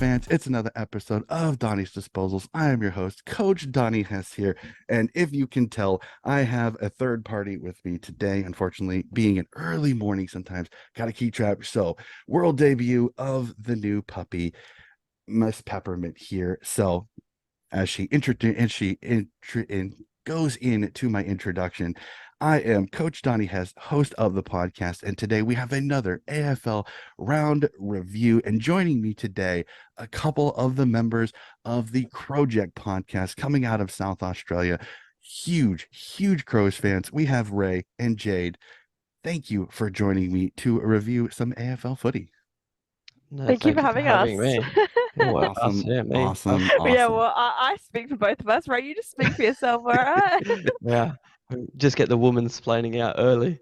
fans, it's another episode of Donnie's Disposals. I am your host, Coach Donnie Hess here. And if you can tell, I have a third party with me today. Unfortunately, being an early morning sometimes, got to keep track. So, world debut of the new puppy, Miss Peppermint here. So, as goes into my introduction, I am Coach Donnie Hess, host of the podcast, and today we have another AFL round review. And joining me today, a couple of the members of the Crowjack podcast coming out of South Australia. Huge Crows fans. We have Ray and Jade. Thank you for joining me to review some AFL footy. No, Thank you thank for you for having us. having me. Well, us, Awesome, yeah, me. awesome, Yeah, awesome. well, I speak for both of us, right? You just speak for yourself, all right? Yeah, just get the woman splaining out early.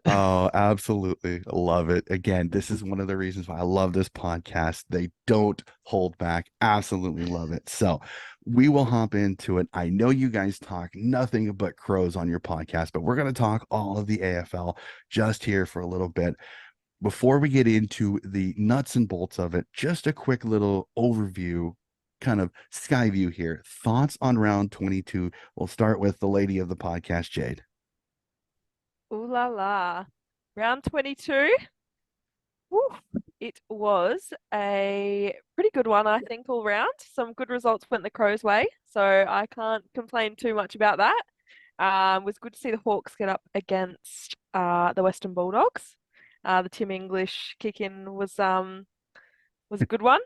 Oh, absolutely. Love it. Again, this is one of the reasons why I love this podcast. They don't hold back. Absolutely love it. So we will hop into it. I know you guys talk nothing but crows on your podcast, but we're going to talk all of the AFL just here for a little bit. Before we get into the nuts and bolts of it, just a quick little overview, kind of sky view here. Thoughts on round 22. We'll start with the lady of the podcast, Jade. Ooh la la. Round 22. Woo. It was a pretty good one, I think, all round. Some good results went the Crows' way, so I can't complain too much about that. It was good to see the Hawks get up against the Western Bulldogs. The Tim English kick in was a good one.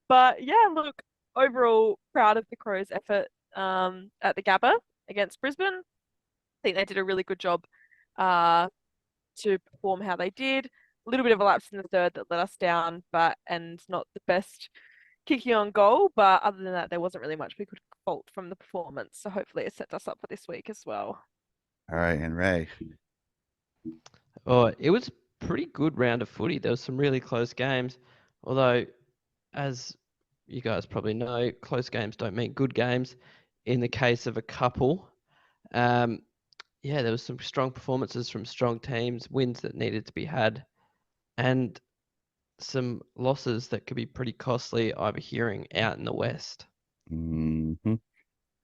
But yeah, look, overall proud of the Crows' effort at the Gabba against Brisbane. I think they did a really good job uh, to perform how they did. A little bit of a lapse in the third that let us down, but and not the best kicking on goal. But other than that, there wasn't really much we could fault from the performance. So hopefully it sets us up for this week as well. All right, and Ray. Oh, it was a pretty good round of footy. There was some really close games, although, as you guys probably know, close games don't mean good games. In the case of a couple, um, yeah, there was some strong performances from strong teams, wins that needed to be had, and some losses that could be pretty costly over hearing out in the West. Mm-hmm.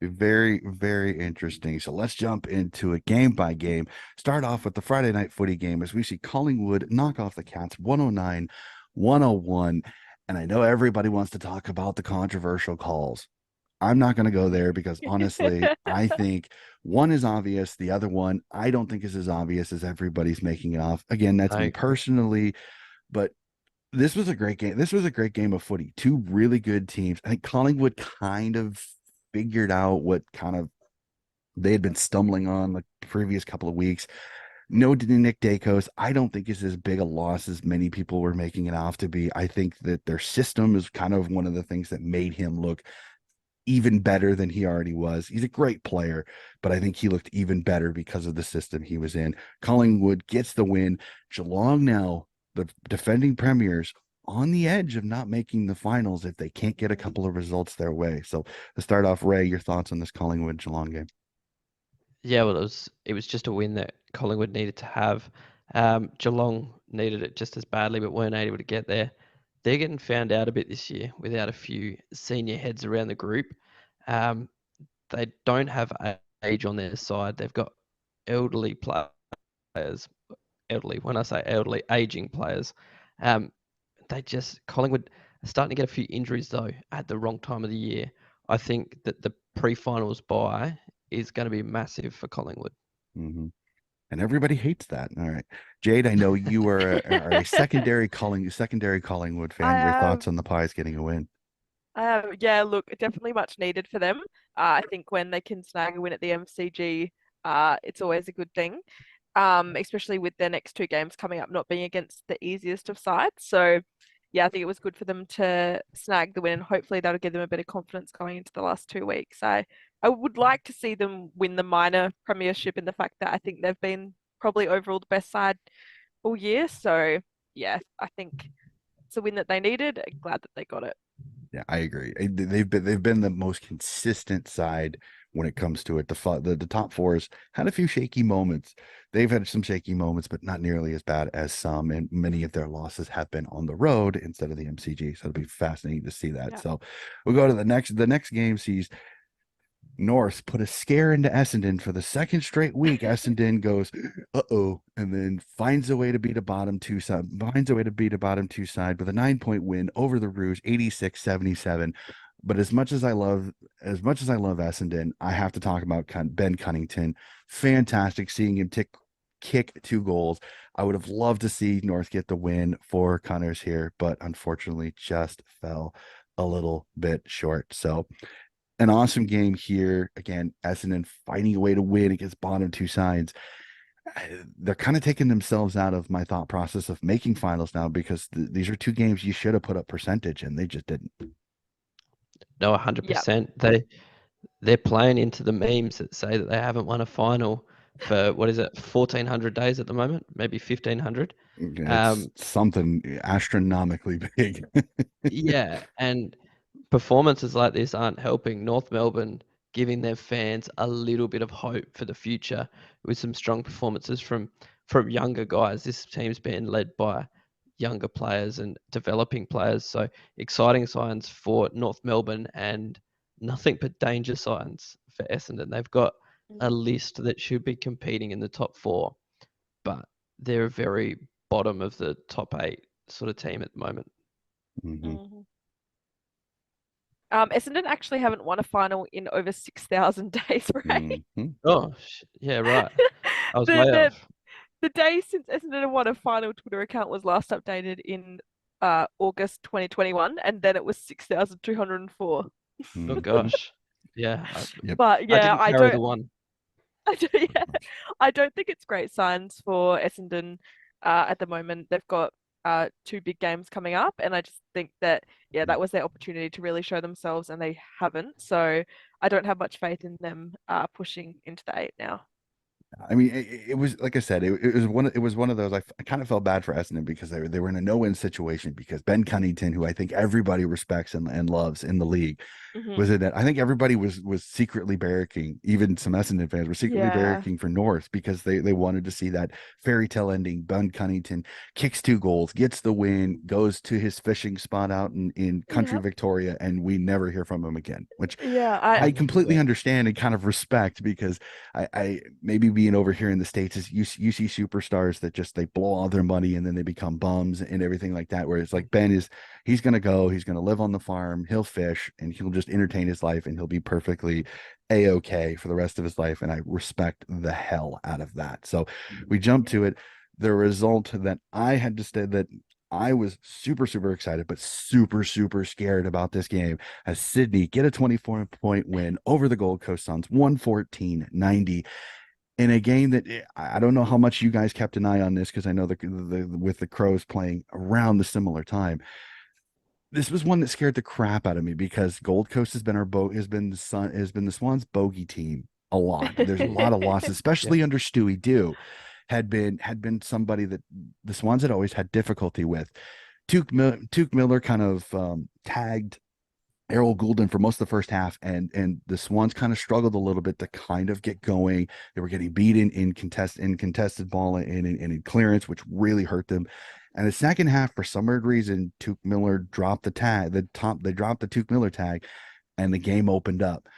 Very interesting. So let's jump into it game by game. Start off with the Friday night footy game as we see Collingwood knock off the Cats 109-101. And I know everybody wants to talk about the controversial calls. I'm not going to go there because honestly, I think one is obvious. The other one, I don't think is as obvious as everybody's making it off. Again, that's I me agree. personally, but this was a great game. This was a great game of footy. Two really good teams. I think Collingwood kind of figured out what kind of they had been stumbling on the previous couple of weeks. No Nick Dacos, I don't think is as big a loss as many people were making it off to be. I think that their system is kind of one of the things that made him look even better than he already was. He's a great player, but I think he looked even better because of the system he was in. Collingwood gets the win. Geelong now, the defending premiers, on the edge of not making the finals if they can't get a couple of results their way. So to start off, Ray, your thoughts on this Collingwood Geelong game? Yeah, well, it was just a win that Collingwood needed to have. Geelong needed it just as badly, but weren't able to get there. They're getting found out a bit this year without a few senior heads around the group. Um, they don't have age on their side. They've got elderly players. Elderly, when I say elderly, aging players. Um, Collingwood are starting to get a few injuries though at the wrong time of the year. I think that the pre-finals bye is going to be massive for Collingwood. Mm-hmm. And everybody hates that. All right, Jade, I know you are a secondary Collingwood I fan. Your am. thoughts on the Pies getting a win? Yeah, look, definitely much needed for them. I think when they can snag a win at the MCG, it's always a good thing. Especially with their next two games coming up not being against the easiest of sides. So, yeah, I think it was good for them to snag the win, and hopefully that'll give them a bit of confidence going into the last 2 weeks. I would like to see them win the minor premiership in the fact that I think they've been probably overall the best side all year. So, yeah, I think it's a win that they needed. Glad that they got it. Yeah, I agree. They've been the most consistent side when it comes to it. The top fours had a few shaky moments. They've had some shaky moments, but not nearly as bad as some. And many of their losses have been on the road instead of the MCG. So it'll be fascinating to see that. Yeah. So we'll go to the next game sees North put a scare into Essendon for the second straight week. Essendon goes, uh-oh, and then finds a way to beat a bottom two side, with a 9-point win over the Rouge, 86-77. But as much as I love Essendon, I have to talk about Ben Cunnington. Fantastic seeing him kick 2 goals. I would have loved to see North get the win for Cunners here, but unfortunately just fell a little bit short. So an awesome game here. Again, Essendon finding a way to win against bottom 2 sides. They're kind of taking themselves out of my thought process of making finals now, because these are 2 games you should have put up percentage and they just didn't. No, Yeah. 100%. They're playing into the memes that say that they haven't won a final for, what is it, 1,400 days at the moment, maybe 1,500. It's something astronomically big. Yeah, and performances like this aren't helping North Melbourne, giving their fans a little bit of hope for the future with some strong performances from younger guys. This team's been led by younger players and developing players, so exciting signs for North Melbourne and nothing but danger signs for Essendon. They've got a list that should be competing in the top 4, but they're a very bottom of the top 8 sort of team at the moment. Mhm. Essendon actually haven't won a final in over 6,000 days, right? Mhm. Oh, yeah, right. I was The, way the off. the day since Essendon have won a final Twitter account was last updated in August 2021, and then it was 6,204. Oh Mhm. gosh. Yeah, Yep. But I yeah, didn't carry the one. yeah, I don't think it's great signs for Essendon at the moment. They've got 2 big games coming up, and I just think that that was their opportunity to really show themselves, and they haven't. So I don't have much faith in them pushing into the 8 now. I mean, it was like I said, it was one of those. I kind of felt bad for Essendon because they were in a no-win situation, because Ben Cunnington, who I think everybody respects and loves in the league, Hmm. was it that I think everybody was secretly barracking, even some Essendon fans were secretly Yeah. barracking for North, because they wanted to see that fairy tale ending. Ben Cunnington kicks 2 goals, gets the win, goes to his fishing spot out in country Yep. Victoria, and we never hear from him again, which Yeah. I completely understand and kind of respect, because I maybe being over here in the States is you see superstars that just they blow all their money and then they become bums and everything like that. Where it's like he's gonna go, he's gonna live on the farm, he'll fish, and he'll just entertain his life, and he'll be perfectly a-okay for the rest of his life. And I respect the hell out of that. So we jump to it. The result that I had to say that I was super, super excited, but super, super scared about this game, as Sydney get a 24-point win over the Gold Coast Suns, 114-90, in a game that I don't know how much you guys kept an eye on this, because I know with the Crows playing around the similar time. This was one that scared the crap out of me, because Gold Coast has been the Swans bogey team a lot. There's a lot of losses, especially under Stewie Dew, had been somebody that the Swans had always had difficulty with. Tuke Miller kind of tagged Errol Goulden for most of the first half, and the Swans kind of struggled a little bit to kind of get going. They were getting beaten in contested ball and in clearance, which really hurt them. And the second half, for some weird reason, Tuke Miller dropped the tag. They dropped the Tuke Miller tag, and the game opened up.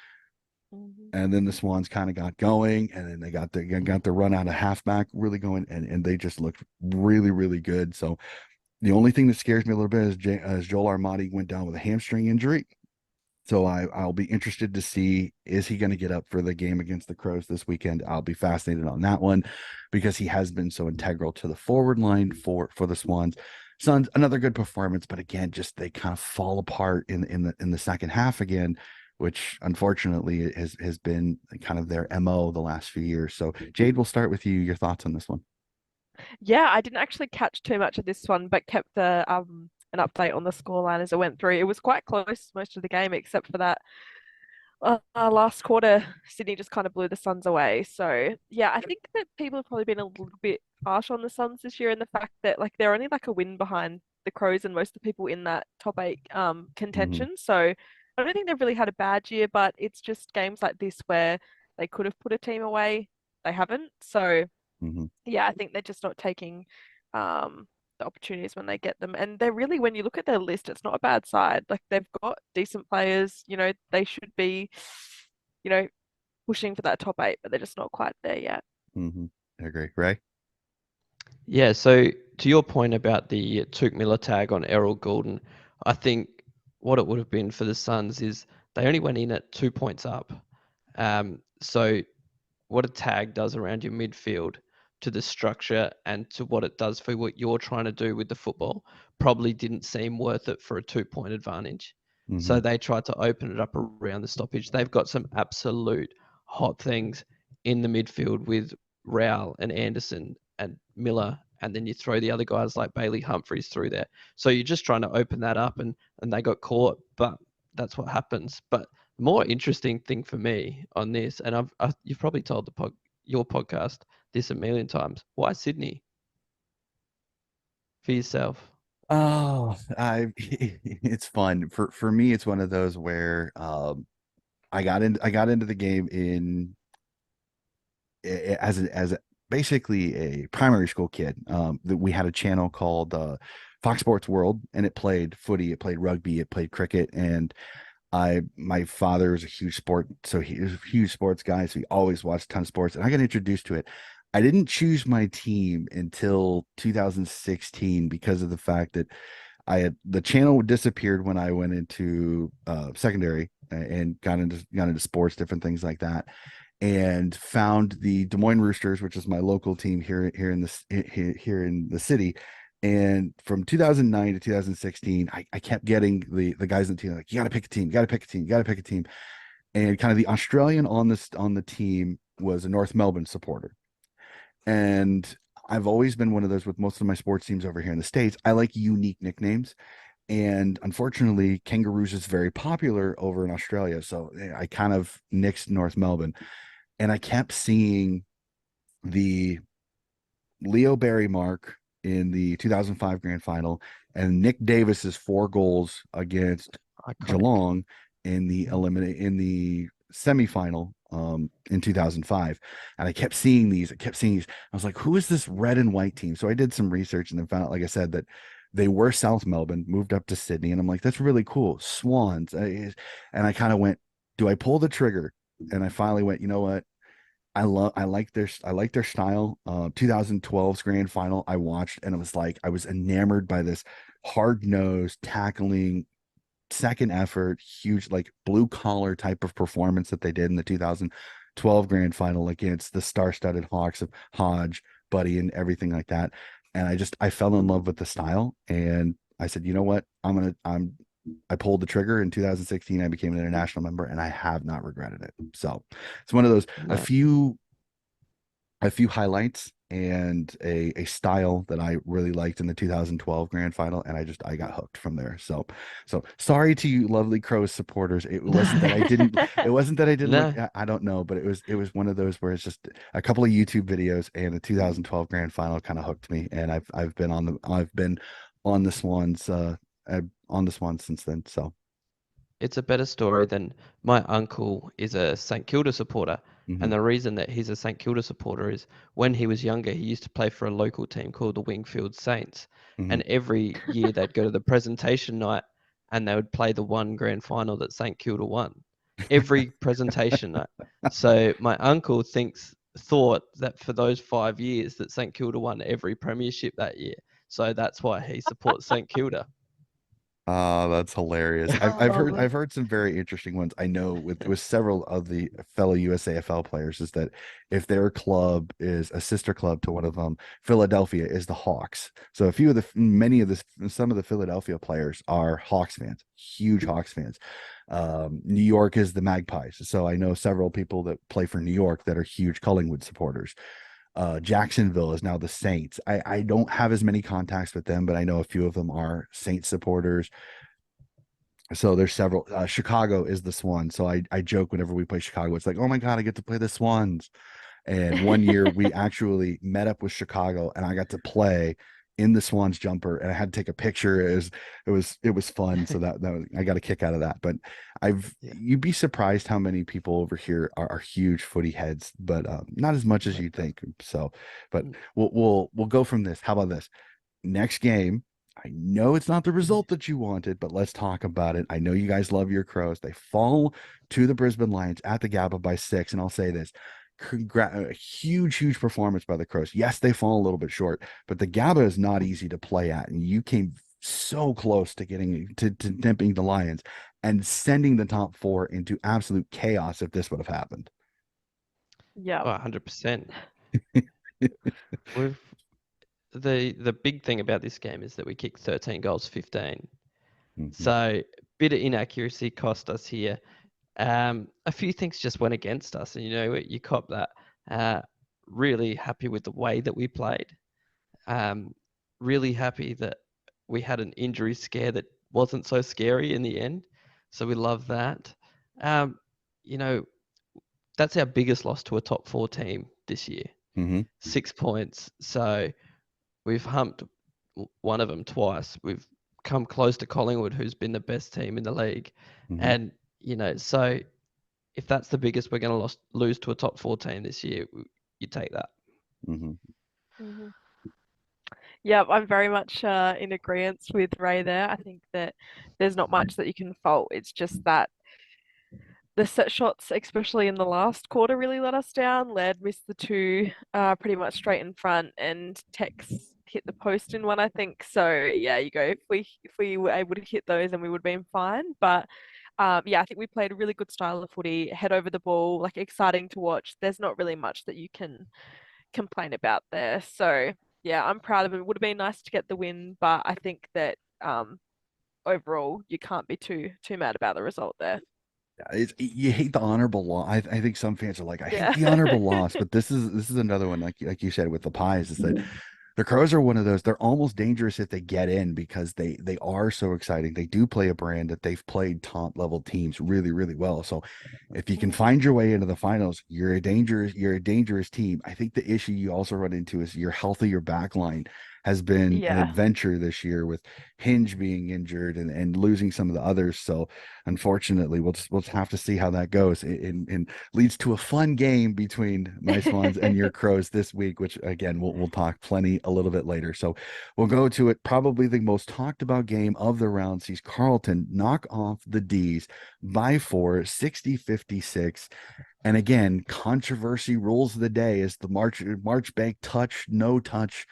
Mhm. And then the Swans kind of got going, and then they got the run out of halfback really going, and they just looked really, really good. So the only thing that scares me a little bit is Joel Armati went down with a hamstring injury. So I'll be interested to see, is he going to get up for the game against the Crows this weekend? I'll be fascinated on that one, because he has been so integral to the forward line for the Swans. Suns, another good performance, but again, just they kind of fall apart in the second half again, which unfortunately has been kind of their MO the last few years. So Jade, we'll start with you. Your thoughts on this one? Yeah, I didn't actually catch too much of this one, but kept the an update on the scoreline as I went through. It was quite close most of the game, except for that last quarter. Sydney just kind of blew the Suns away. So yeah, I think that people have probably been a little bit harsh on the Suns this year, and the fact that like they're only like a win behind the Crows and most of the people in that top 8 Mm-hmm. contention. So I don't think they've really had a bad year, but it's just games like this where they could have put a team away. They haven't. So Mhm. yeah, I think they're just not taking the opportunities when they get them. And they're really, when you look at their list, it's not a bad side. Like they've got decent players, they should be, you know, pushing for that top 8, but they're just not quite there yet. Mhm. I agree. Ray? Yeah, so to your point about the Tuke Miller tag on Errol Goulden, I think what it would have been for the Suns is they only went in at 2 points up. So what a tag does around your midfield to the structure and to what it does for what you're trying to do with the football probably didn't seem worth it for a 2 point advantage. So Mhm. they tried to open it up around the stoppage. They've got some absolute hot things in the midfield with Rowell and Anderson and Miller, and then you throw the other guys like Bailey Humphries through there. So you're just trying to open that up, and they got caught, but that's what happens. But the more interesting thing for me on this, and you've probably told your podcast this a million times, why Sydney for yourself? Oh, it's fun. For me, it's one of those where I got into the game as basically a primary school kid. That we had a channel called Fox Sports World, and it played footy, it played rugby, it played cricket, and my father was a huge sport, so he was a huge sports guy, so he always watched a ton of sports, and I got introduced to it. I didn't choose my team until 2016 because of the fact that the channel disappeared when I went into secondary and got into sports, different things like that, and found the Des Moines Roosters, which is my local team here in the city. And from 2009 to 2016, I kept getting the guys in the team like, you got to pick a team, you got to pick a team, you got to pick a team. And kind of the Australian on the team was a North Melbourne supporter. And I've always been one of those with most of my sports teams over here in the States. I like unique nicknames. And unfortunately, Kangaroos is very popular over in Australia. So I kind of nixed North Melbourne. And I kept seeing the Leo Barry mark in the 2005 grand final and Nick Davis's 4 goals against Iconic. Geelong in the semifinal in 2005. And I kept seeing these. I was like, who is this red and white team? So I did some research and then found out, like I said, that they were South Melbourne, moved up to Sydney. And I'm like, that's really cool. Swans. And I kind of went, do I pull the trigger? And I finally went, you know what? I like their style. 2012's grand final I watched, and it was like I was enamored by this hard-nosed tackling, second effort, huge, like blue collar type of performance that they did in the 2012 grand final against the star-studded Hawks of Hodge, Buddy, and everything like that. And I fell in love with the style, and I said, you know what, I pulled the trigger in 2016. I became an international member, and I have not regretted it. So it's one of those, No. a few highlights and a style that I really liked in the 2012 grand final, and I got hooked from there. So sorry to you lovely Crows supporters. It wasn't that I didn't No. like, I don't know, but it was one of those where it's just a couple of YouTube videos and the 2012 grand final kind of hooked me, and I've been on the Swans on the Swans since then. So It's a better story than my uncle is a St Kilda supporter. mhm. And the reason that he's a St Kilda supporter is when he was younger, he used to play for a local team called the Wingfield Saints. Mhm. And every year they'd go to the presentation night and they would play the one grand final that St Kilda won. Every presentation night. So my uncle thought that for those 5 years that St Kilda won every premiership that year. So that's why he supports St Kilda. That's hilarious. Oh, I've heard some very interesting ones. I know with several of the fellow USAFL players is that if their club is a sister club to one of them, Philadelphia is the Hawks. So some of the Philadelphia players are Hawks fans, huge Hawks fans. New York is the Magpies. So I know several people that play for New York that are huge Collingwood supporters. Jacksonville is now the Saints. I don't have as many contacts with them, but I know a few of them are Saints supporters. So there's several. Chicago is the Swans. So I joke whenever we play Chicago, it's like, oh my God, I get to play the Swans. And one year we actually met up with Chicago and I got to play in the Swans jumper, and I had to take a picture. It was fun. So that was, I got a kick out of that. But Yeah. you'd be surprised how many people over here are huge footy heads, but not as much as Yeah. you'd think. So, but Mm. we'll go from this. How about this? Next game. I know it's not the result that you wanted, but let's talk about it. I know you guys love your Crows. They fall to the Brisbane Lions at the GABA by 6, and I'll say this: a huge performance by the Crows. Yes, they fall a little bit short, but the GABA is not easy to play at, and you came so close to getting to dipping the Lions and sending the top four into absolute chaos if this would have happened. Yeah. Oh, 100%. We've the big thing about this game is that we kicked 13 goals, 15. Mhm. So bit of inaccuracy cost us here. A few things just went against us, and you cop that. Really happy with the way that we played. Really happy that we had an injury scare that wasn't so scary in the end. So we love that. Um, you know, that's our biggest loss to a top four team this year. Mhm. 6 points. So we've humped one of them twice. We've come close to Collingwood, who's been the best team in the league. Mhm. And, so if that's the biggest we're going to lose to a top four team this year, you take that. Mhm. hmm Yeah, I'm very much in agreement with Ray there. I think that there's not much that you can fault. It's just that the set shots, especially in the last quarter, really let us down. Laird missed the two pretty much straight in front, and Tex hit the post in one, I think. So yeah, you go. If we were able to hit those, then we would have been fine. But yeah, I think we played a really good style of footy, head over the ball, like exciting to watch. There's not really much that you can complain about there. So yeah, I'm proud of it. It would have been nice to get the win, but I think that overall you can't be too mad about the result there. You hate the honorable loss. I think some fans are like, I hate Yeah. the honorable loss, but this is another one, like you said with the Pies, is that the Crows are one of those. They're almost dangerous if they get in because they are so exciting. They do play a brand that they've played top level teams really well. So if you can Mm. find your way into the finals, you're a dangerous team. I think the issue you also run into is your healthier back line has been an Yeah. adventure this year with Hinge being injured and losing some of the others. So unfortunately, we'll just have to see how that goes. And leads to a fun game between my Swans and your Crows this week, which again we'll talk plenty a little bit later. So we'll go to it. Probably the most talked about game of the round sees Carlton knock off the D's by 4, 60-56. And again, controversy rules the day as the Marchbank touch, no touch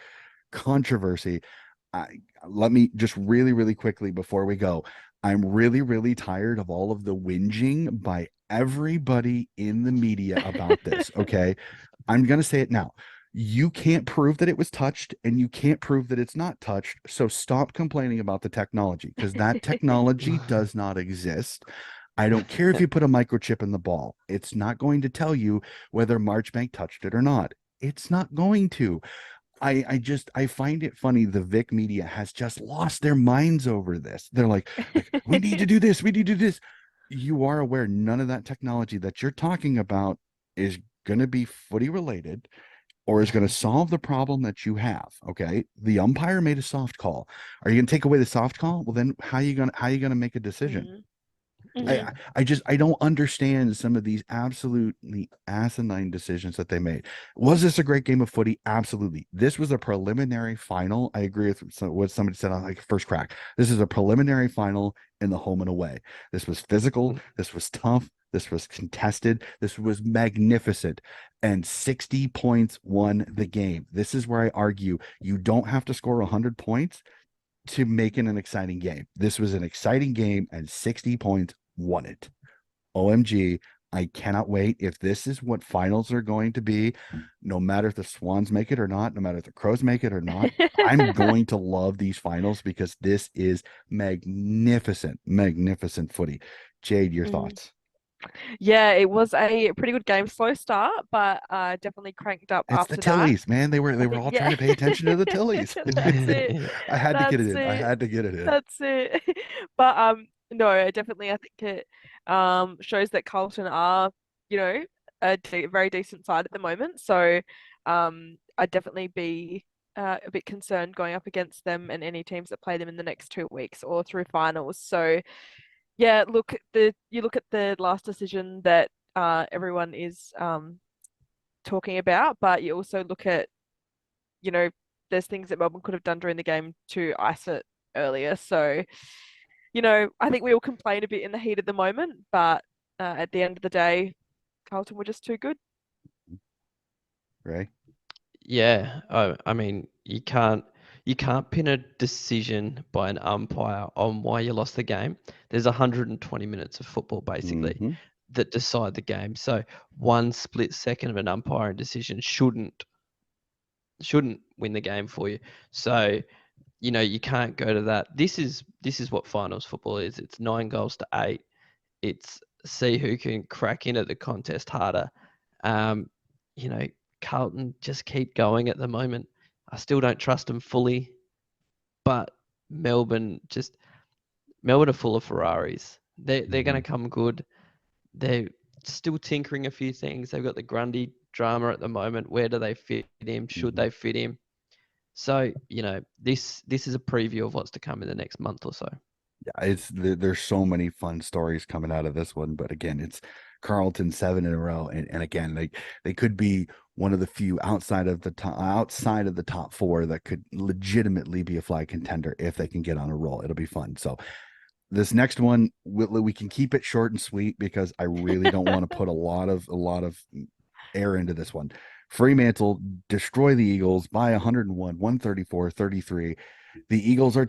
controversy. Let me just really quickly before we go. I'm really tired of all of the whinging by everybody in the media about this. Okay. I'm going to say it now. You can't prove that it was touched and you can't prove that it's not touched. So stop complaining about the technology because that technology does not exist. I don't care if you put a microchip in the ball, it's not going to tell you whether Marchbank touched it or not. It's not going to. I find it funny the Vic media has just lost their minds over this. They're like we need to do this, we need to do this. You are aware none of that technology that you're talking about is going to be footy related or is going to solve the problem that you have. Okay, the umpire made a soft call. Are you going to take away the soft call? Well, then how you going to make a decision? Mm. I hmm I I don't understand some of these absolutely asinine decisions that they made. Was this a great game of footy? Absolutely. This was a preliminary final. I agree with what somebody said on like first crack. This is a preliminary final in the home and away. This was physical. This was tough. This was contested. This was magnificent. And 60 points won the game. This is where I argue you don't have to score 100 points to make it an exciting game. This was an exciting game, and 60 points won it. OMG. I cannot wait. If this is what finals are going to be, no matter if the Swans make it or not, no matter if the Crows make it or not, I'm going to love these finals because this is magnificent footy. Jade, your Mm. thoughts? Yeah, it was a pretty good game. Slow start, but definitely cranked up It's the after that. Tillies, man. They were I they were think, all trying yeah, to pay attention to the Tillies. that's it. Yeah. I had to get it That's in. I it. had to get it in. That's it. But no, definitely I think it shows that Carlton are, you know, a very decent side at the moment. So I'd definitely be a bit concerned going up against them and any teams that play them in the next 2 weeks or through finals. So yeah, look, you look at the last decision that everyone is talking about, but you also look at, there's things that Melbourne could have done during the game to ice it earlier. So, I think we all complain a bit in the heat of the moment, but at the end of the day, Carlton were just too good. Ray? Yeah, I mean, you can't pin a decision by an umpire on why you lost the game. There's 120 minutes of football basically Mm-hmm. that decide the game. So one split second of an umpiring decision shouldn't win the game for you. So, you can't go to that. This is what finals football is. It's 9 goals to 8. It's see who can crack into the contest harder. Um, you know, Carlton just keep going at the moment. I still don't trust them fully, but Melbourne are full of Ferraris. They're going to come good. They're still tinkering a few things. They've got the Grundy drama at the moment. Where do they fit him? Should they fit him? So, this is a preview of what's to come in the next month or so. Yeah, there's so many fun stories coming out of this one, but again, it's Carlton 7 in a row, and again, they could be one of the few outside of the top four that could legitimately be a flag contender if they can get on a roll. It'll be fun. So this next one, we can keep it short and sweet because I really don't want to put a lot of air into this one. Fremantle destroy the Eagles by 101, 134, 33. The Eagles are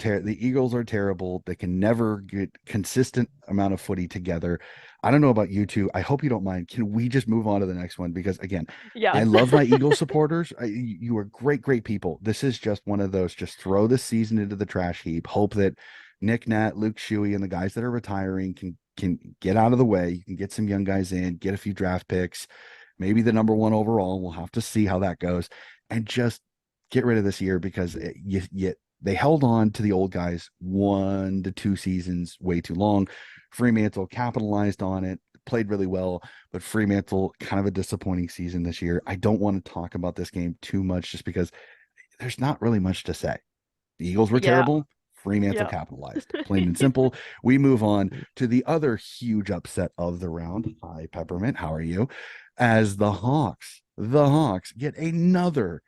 terrible. They can never get consistent amount of footy together. I don't know about you two. I hope you don't mind. Can we just move on to the next one? Because again, Yeah. I love my Eagle supporters. You are great people. This is just one of those. Just throw the season into the trash heap. Hope that Nick Nat, Luke Shuey, and the guys that are retiring can get out of the way. You can get some young guys in, get a few draft picks, maybe the number one overall. We'll have to see how that goes, and just get rid of this year because they held on to the old guys 1 to 2 seasons way too long. Fremantle capitalized on it, played really well, but Fremantle kind of a disappointing season this year. I don't want to talk about this game too much just because there's not really much to say. The Eagles were Yeah. terrible. Fremantle Yeah. capitalized. Plain and simple. We move on to the other huge upset of the round. Hi, Peppermint. How are you? As the Hawks get another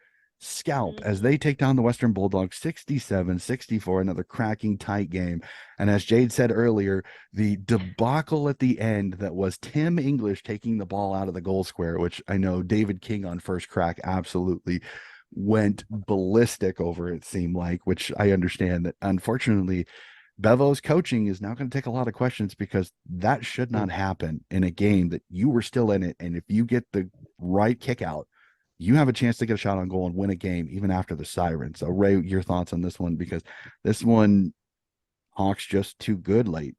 scalp as they take down the Western Bulldogs 67-64, another cracking tight game. And as Jade said earlier, the debacle at the end that was Tim English taking the ball out of the goal square, which I know David King on first crack absolutely went ballistic over, it seemed like, which I understand that unfortunately Bevo's coaching is now going to take a lot of questions because that should not happen in a game that you were still in it. And if you get the right kick out, you have a chance to get a shot on goal and win a game even after the siren. So Ray, your thoughts on this one? Because this one, Hawks just too good late.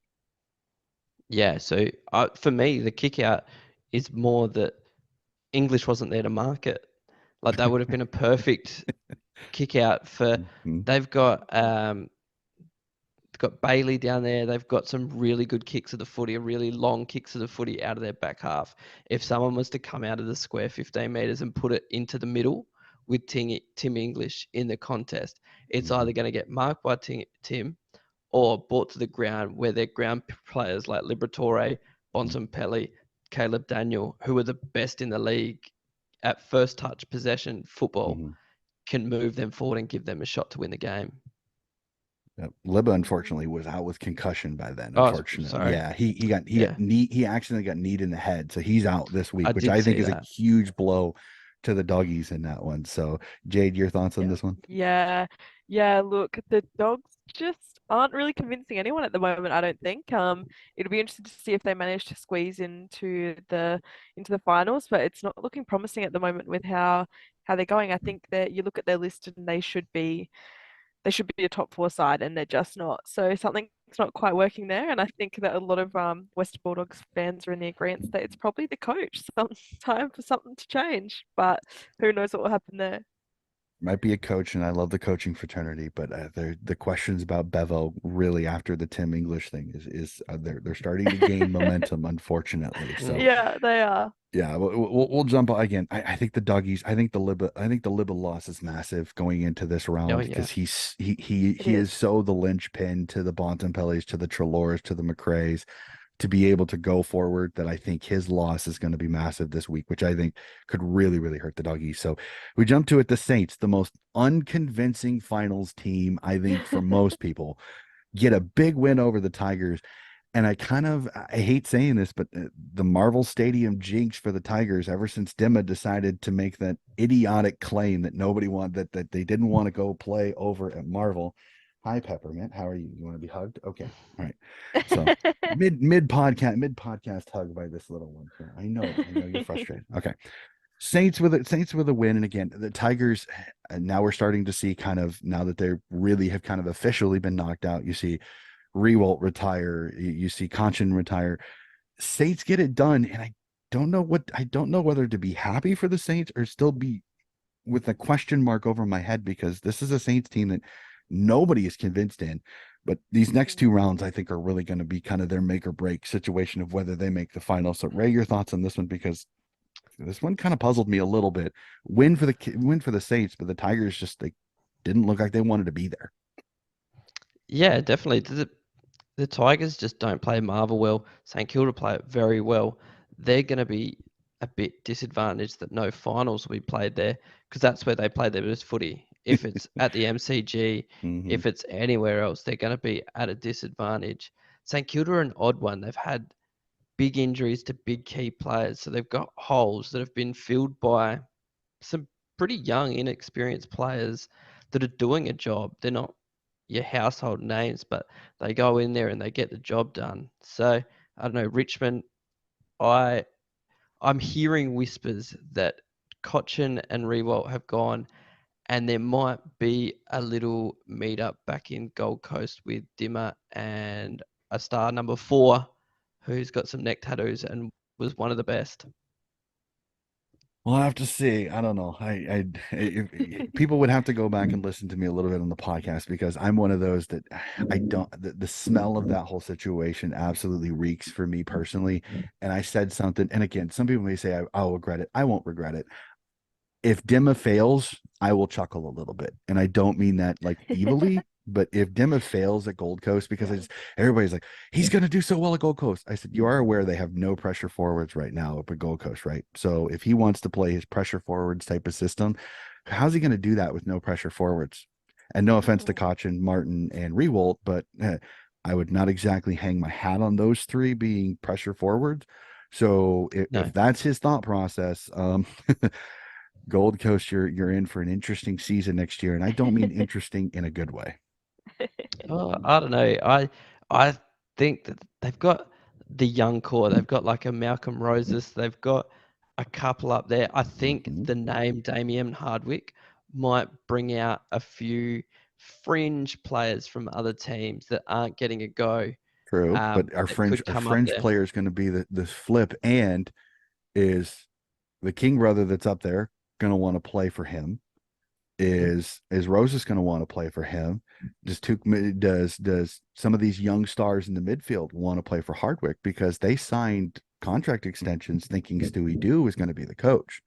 Yeah, so for me, the kick out is more that English wasn't there to mark it. Like that would have been a perfect kick out for. Mhm. They've got Bailey down there. They've got some really good kicks of the footy, really long kicks of the footy out of their back half. If someone was to come out of the square 15 meters and put it into the middle with Tim English in the contest, it's either going to get marked by Tim or brought to the ground where their ground players like Liberatore, Bontempelli, Caleb Daniel, who are the best in the league at first touch possession football, can move them forward and give them a shot to win the game. Libba unfortunately was out with concussion by then. Oh, Unfortunately, sorry. yeah, he got knee. He accidentally got kneed in the head, so he's out this week, which did I think see is a that. huge blow to the doggies in that one. So, Jade, your thoughts on this one? Yeah. Look, the dogs just aren't really convincing anyone at the moment, I don't think. It'll be interesting to see if they manage to squeeze into the finals, but it's not looking promising at the moment with how they're going. I think that you look at their list and they should be a top four side and they're just not. So something's not quite working there. And I think that a lot of West Bulldogs fans are in the agreement that it's probably the coach. Some time for something to change, but who knows what will happen there. might be a coach, and I love the coaching fraternity, but the questions about Bevo really after the Tim English thing is they're starting to gain momentum, unfortunately. So Mm. Yeah, they are. yeah, we'll jump again. I think the doggies. I think the Libba loss is massive going into this Oh round yeah. because he It he is is. so the linchpin to the Bontempellis, to the Trelors, to the McRaes to be able to go forward. That I think his loss is going to be massive this week, which I think could really really hurt the doggies. So we jump to it. The Saints, the most unconvincing finals team I think for most people, get a big win over the Tigers. And I hate saying this, but the Marvel Stadium jinx for the Tigers ever since Dimma decided to make that idiotic claim that nobody wanted that they didn't want to go play over at Marvel. Hi, Peppermint. How are you? You want to be hugged? Okay. All right. So mid podcast hug by this little one here. I know you're frustrated. Okay. Saints with a win. And again, the Tigers, now we're starting to see kind of now that they really have kind of officially been knocked out. You see Rewalt retire. You see Conchin retire. Saints get it done, and I don't know whether to be happy for the Saints or still be with a question mark over my head because this is a Saints team that nobody is convinced in. But these next two rounds, I think, are really going to be kind of their make or break situation of whether they make the final. So, Ray, your thoughts on this one because this one kind of puzzled me a little bit. Win for the Saints, but the Tigers just they didn't look like they wanted to be there. Yeah, definitely. The Tigers just don't play Marvel well. St Kilda play it very well. They're going to be a bit disadvantaged that no finals will be played there because that's where they play their best footy. If it's at the MCG, Mm-hmm. if it's anywhere else, they're going to be at a disadvantage. St Kilda are an odd one. They've had big injuries to big key players, so they've got holes that have been filled by some pretty young, inexperienced players that are doing a job. They're not your household names, but they go in there and they get the job done. So I don't know, Richmond. I I'm hearing whispers that Cochin and Rewalt have gone, and there might be a little meetup back in Gold Coast with Dimmer and a star number 4, who's got some neck tattoos and was one of the best. We'll have to see. I don't know. People would have to go back and listen to me a little bit on the podcast because I'm one of those that I don't. The smell of that whole situation absolutely reeks for me personally. And I said something, and again, some people may say I'll regret it. I won't regret it. If Dimma fails, I will chuckle a little bit. And I don't mean that like evilly, but if Dimma fails at Gold Coast, because everybody's like, he's going to do so well at Gold Coast. I said, you are aware they have no pressure forwards right now up at Gold Coast, right? So if he wants to play his pressure forwards type of system, how's he going to do that with no pressure forwards? And no offense to Cochin, Martin, and Rewalt, but I would not exactly hang my hat on those three being pressure forwards. So No. if that's his thought process, Gold Coast, you're in for an interesting season next year, and I don't mean interesting in a good way. Oh, I don't know. I think that they've got the young core. They've got like a Malcolm Roses. They've got a couple up there. I think Mhm. the name Damien Hardwick might bring out a few fringe players from other teams that aren't getting a go. True, but That could our come up fringe there. player is going to be this flip, and is the King brother that's up there going to want to play for him? Is Roses going to want to play for him? Does some of these young stars in the midfield want to play for Hardwick because they signed contract extensions thinking Stewie Dew is going to be the coach?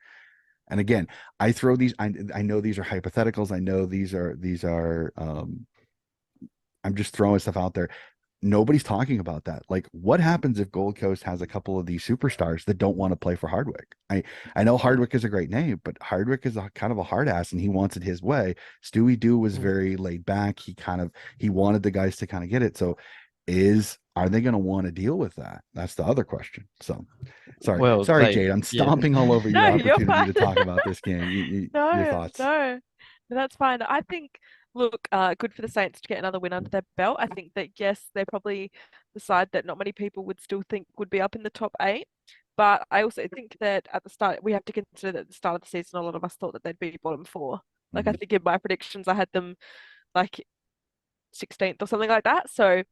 And again, I throw these. I know these are hypotheticals. I know these are. I'm just throwing stuff out there. Nobody's talking about that. Like, what happens if Gold Coast has a couple of these superstars that don't want to play for Hardwick? I know Hardwick is a great name, but Hardwick is a kind of a hard ass, and he wants it his way. Stewie Dew was Mm. very laid back. He wanted the guys to kind of get it. So, are they going to want to deal with that? That's the other question. So, Well, sorry, Jade. I'm yeah. stomping all over your No, you're opportunity fine. to talk about this game. Your No, thoughts? no, that's fine. I think, look, good for the Saints to get another win under their belt. I think that, yes, they're probably the side that not many people would still think would be up in the top 8. But I also think that at the start, we have to consider that at the start of the season, a lot of us thought that they'd be bottom 4. Like, I Mhm. think in my predictions, I had them like 16th or something like that. So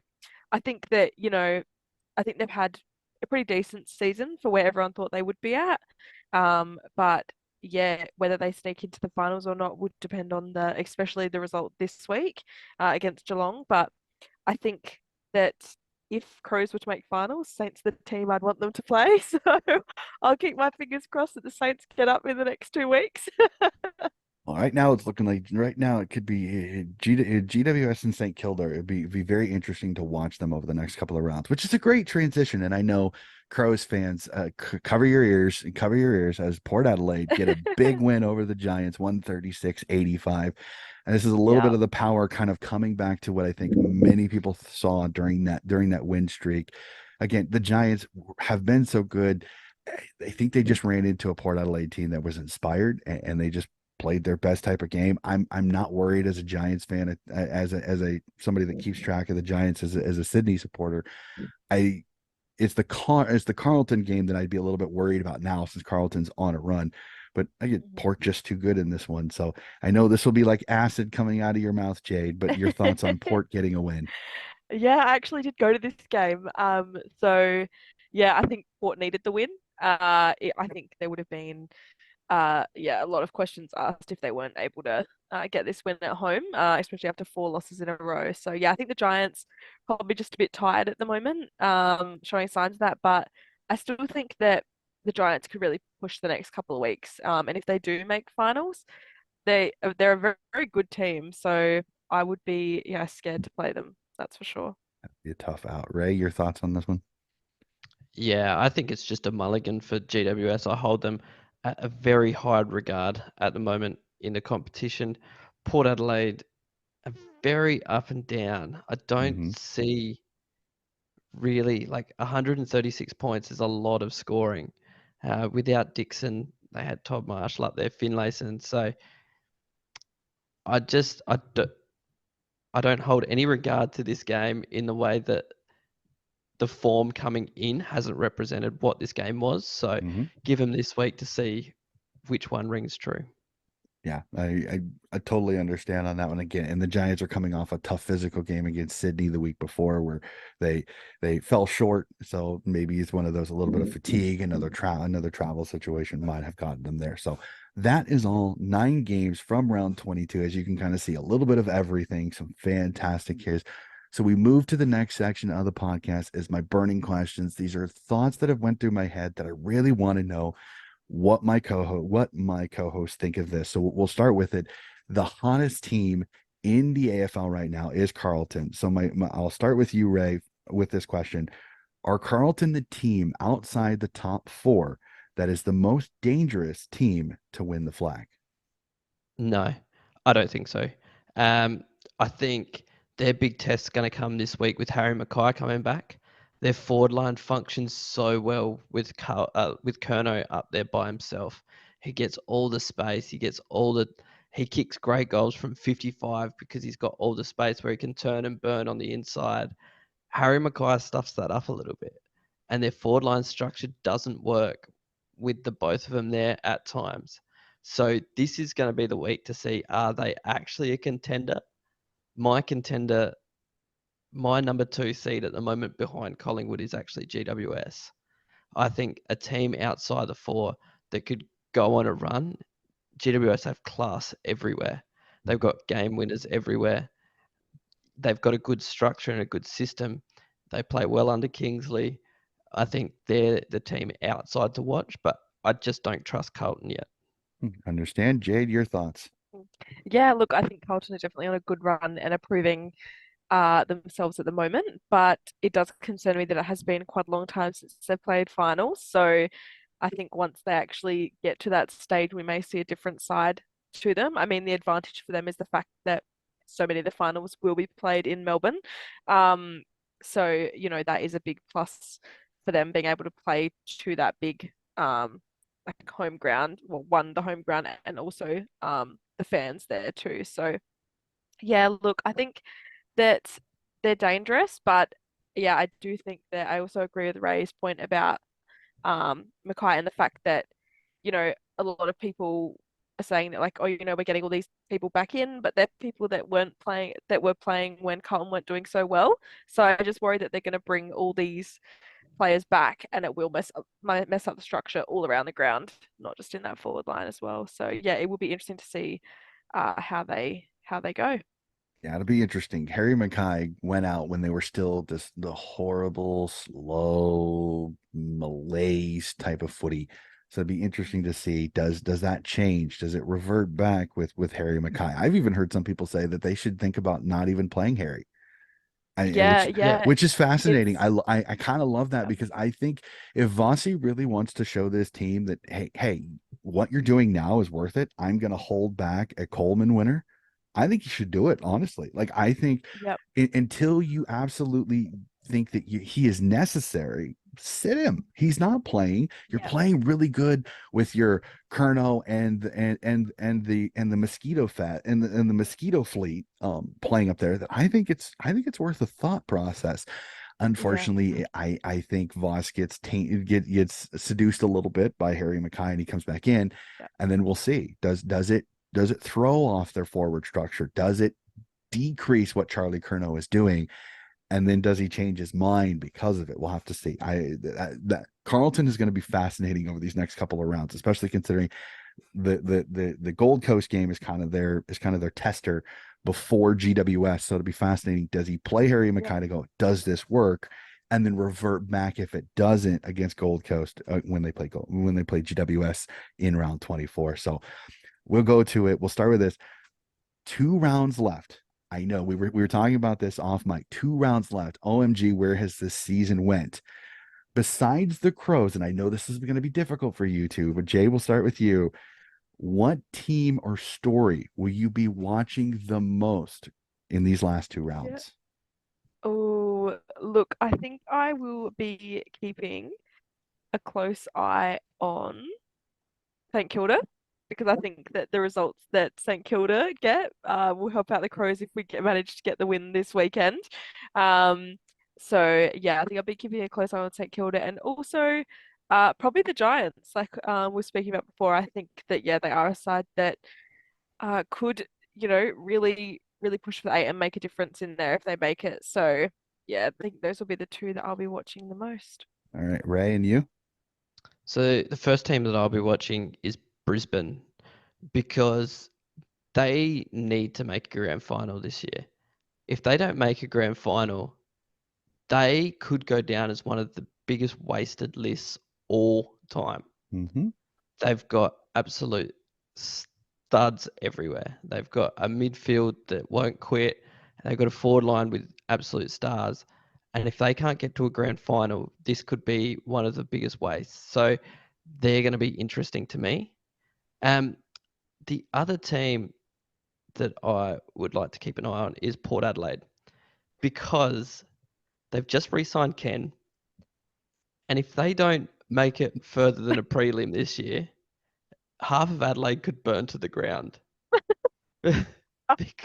I think that, I think they've had a pretty decent season for where everyone thought they would be at. But yeah, whether they sneak into the finals or not would depend on especially the result this week against Geelong. But I think that if Crows were to make finals, Saints are the team I'd want them to play. So I'll keep my fingers crossed that the Saints get up in the next 2 weeks. Well, right now it's looking like right now it could be GWS and St. Kilda. It'd be very interesting to watch them over the next couple of rounds, which is a great transition. And I know Crows fans, cover your ears as Port Adelaide get a big win over the Giants, 136-85. And this is a little bit Yeah. of the power kind of coming back to what I think many people saw during that win streak. Again, the Giants have been so good. I think they just ran into a Port Adelaide team that was inspired, and they just played their best type of game. I'm not worried as a Giants fan, as a somebody that keeps track of the Giants as a Sydney supporter. I it's the Carlton game that I'd be a little bit worried about now since Carlton's on a run. But I get Port just too good in this one. So I know this will be like acid coming out of your mouth, Jade, but your thoughts on Port getting a win? Yeah, I actually did go to this game. So yeah, I think Port needed the win. I think there would have been yeah, a lot of questions asked if they weren't able to get this win at home, especially after 4 losses in a row. So yeah, I think the Giants probably just a bit tired at the moment, showing signs of that. But I still think that the Giants could really push the next couple of weeks. And if they do make finals, they're a very, very good team. So I would be scared to play them. That's for sure. Be a tough out. Ray, your thoughts on this one? Yeah, I think it's just a mulligan for GWS. I hold them at a very high regard at the moment in the competition. Port Adelaide are very up and down. I don't Mm-hmm. see really, like, 136 points is a lot of scoring. Without Dixon, they had Todd Marshall up there, Finlayson. So I just I don't hold any regard to this game in the way that the form coming in hasn't represented what this game was. So Mm-hmm. give them this week to see which one rings true. Yeah, I totally understand on that one again. And the Giants are coming off a tough physical game against Sydney the week before, where they they fell short. So maybe it's one of those, a little bit of fatigue, another travel situation might have gotten them there. So that is all 9 games from round 22. As you can kind of see, a little bit of everything, some fantastic here. So we move to the next section of the podcast is my burning questions. These are thoughts that have went through my head that I really want to know what my co-hosts think of this. So we'll start with it. The hottest team in the AFL right now is Carlton. So I'll start with you, Ray, with this question. Are Carlton the team outside the top 4 that is the most dangerous team to win the flag? No, I don't think so. Um, I think their big test's going to come this week with Harry Mackay coming back. Their forward line functions so well with Curnow up there by himself. He gets all the space. He kicks great goals from 55 because he's got all the space where he can turn and burn on the inside. Harry Mackay stuffs that up a little bit, and their forward line structure doesn't work with the both of them there at times. So this is going to be the week to see, are they actually a contender? My contender, my number 2 seed at the moment behind Collingwood is actually GWS. I think a team outside the 4 that could go on a run. GWS have class everywhere. They've got game winners everywhere. They've got a good structure and a good system. They play well under Kingsley. I think they're the team outside to watch, but I just don't trust Carlton yet. Understand. Jade, your thoughts? Yeah, look, I think Carlton are definitely on a good run and are proving themselves at the moment, but it does concern me that it has been quite a long time since they've played finals. So I think once they actually get to that stage, we may see a different side to them. I mean, the advantage for them is the fact that so many of the finals will be played in Melbourne. Um, so, that is a big plus for them being able to play to that big like home ground, well, one, the home ground and also the fans there too. So yeah, look, I think that they're dangerous, but yeah, I do think that I also agree with Ray's point about Mackay and the fact that, a lot of people are saying that like, oh, we're getting all these people back in, but they're people that were playing when Carlton weren't doing so well. So I just worry that they're going to bring all these players back, and it will mess up the structure all around the ground, not just in that forward line as well. So yeah, it will be interesting to see how they go. Yeah, it'll be interesting. Harry Mackay went out when they were still the horrible, slow, malaise type of footy. So it'd be interesting to see does that change? Does it revert back with Harry Mackay? I've even heard some people say that they should think about not even playing Harry. Yeah, Yeah. Which is fascinating. It's I kind of love that because I think if Vossi really wants to show this team that hey, what you're doing now is worth it. I'm going to hold back a Coleman winner. I think you should do it, honestly. Like I think yep, until you absolutely think that he is necessary, sit him. He's not playing. You're yep, playing really good with your Kerno and the mosquito fat and the mosquito fleet playing up there. That I think it's worth a thought process. yeah, Unfortunately, I think Voss gets seduced a little bit by Harry Mackay and he comes back in, yep, and then we'll see. Does it throw off their forward structure? Does it decrease what Charlie Curnow is doing? And then does he change his mind because of it? We'll have to see. That Carlton is going to be fascinating over these next couple of rounds, especially considering the Gold Coast game is kind of their tester before GWS. So it'll be fascinating. Does he play Harry yep. Mackay to go, does this work? And then revert back if it doesn't against Gold Coast when they play GWS in round 24. So we'll go to it. We'll start with this. 2 rounds left. I know we were talking about this off mic. 2 rounds left. OMG, where has this season went? Besides the Crows, and I know this is going to be difficult for you two, but Jay, we'll start with you. What team or story will you be watching the most in these last 2 Yeah. rounds? Oh, look, I think I will be keeping a close eye on St Kilda because I think that the results that St Kilda get will help out the Crows if we manage to get the win this weekend. Um, so yeah, I think I'll be keeping a close eye on St Kilda and also probably the Giants. Like we were speaking about before, I think that yeah, they are a side that could really push for the 8 and make a difference in there if they make it. So yeah, I think those will be the 2 that I'll be watching the most. All right, Ray, and you? So the first team that I'll be watching is Brisbane because they need to make a grand final this year. If they don't make a grand final, they could go down as one of the biggest wasted lists all time. Mm-hmm. They've got absolute studs everywhere. They've got a midfield that won't quit. They've got a forward line with absolute stars. And if they can't get to a grand final, this could be one of the biggest wastes. So they're going to be interesting to me. The other team that I would like to keep an eye on is Port Adelaide because they've just re-signed Ken. And if they don't make it further than a prelim this year, half of Adelaide could burn to the ground.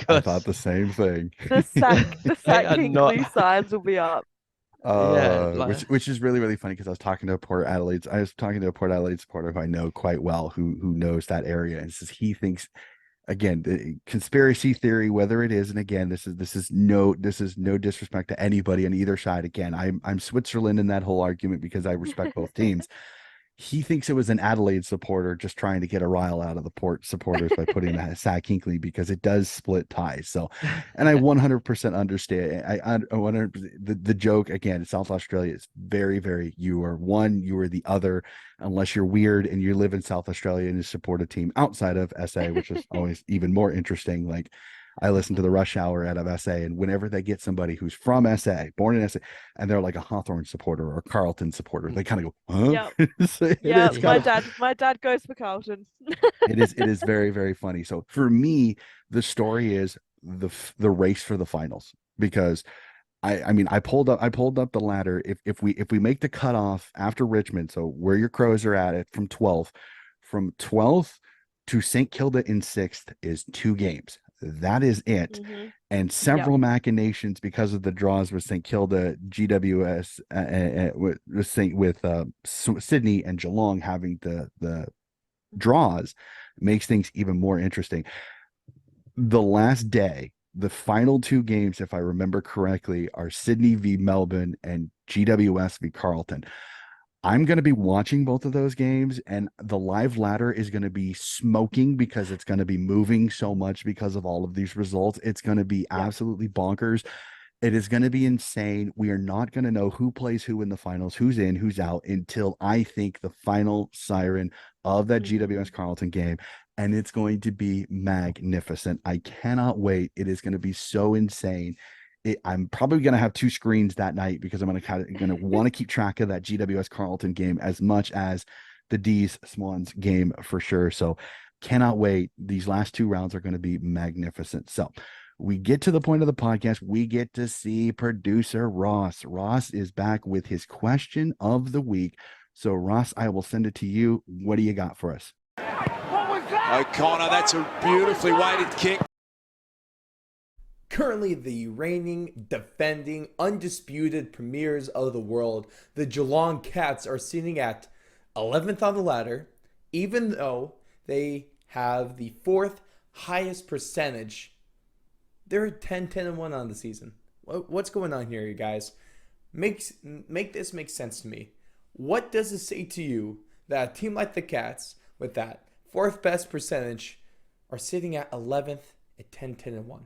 I thought Because the same thing. The sack they are not, Hinkley signs will be up. yeah, like, Which is really really funny because I was talking to a Port Adelaide supporter who I know quite well who knows that area and says he thinks again the conspiracy theory whether it is, and again this is no disrespect to anybody on either side. Again, I'm Switzerland in that whole argument because I respect both teams. He thinks it was an Adelaide supporter just trying to get a rile out of the Port supporters by putting that Sack Hinkley because it does split ties. So, and I 100% understand. I 100%, the joke again. South Australia is very, very. You are one, you are the other, unless you're weird and you live in South Australia and you support a team outside of SA, which is always even more interesting. Like I listen to the Rush Hour out of SA, and whenever they get somebody who's from SA, born in SA, and they're like a Hawthorn supporter or a Carlton supporter, they kind of go, Yep. huh? So it Yeah, is kind yeah, of my dad goes for Carlton. it is very, very funny. So for me, the story is the race for the finals because I mean I pulled up the ladder. If we make the cutoff after Richmond, so where your Crows are at it from 12th to St. Kilda in 6th is 2 games. That is it. hmm And Yep. several machinations because of the draws with St. Kilda, GWS, with Sydney and Geelong having the draws makes things even more interesting. The last day The final two games, if I remember correctly, are Sydney v Melbourne and GWS v Carlton. I'm going to be watching both of those games, and the live ladder is going to be smoking because it's going to be moving so much because of all of these results. It's going to be absolutely bonkers. It is going to be insane. We are not going to know who plays who in the finals, who's in, who's out until I think the final siren of that GWS Carlton game. And it's going to be magnificent. I cannot wait. It is going to be so insane. I'm probably going to have two screens that night because I'm going to want to keep track of that GWS Carlton game as much as the D's Swans game for sure. So cannot wait. These last two rounds are going to be magnificent. So we get to the point of the podcast. We get to see producer Ross. Ross is back with his question of the week. So, Ross, I will send it to you. What do you got for us? O'Connor, that's a beautifully weighted kick. Currently the reigning, defending, undisputed premiers of the world, the Geelong Cats are sitting at 11th on the ladder, even though they have the fourth highest percentage. They're 10-1 on the season. What's going on here, you guys? Make this make sense to me. What does it say to you that a team like the Cats, with that fourth best percentage, are sitting at 11th at 10-1?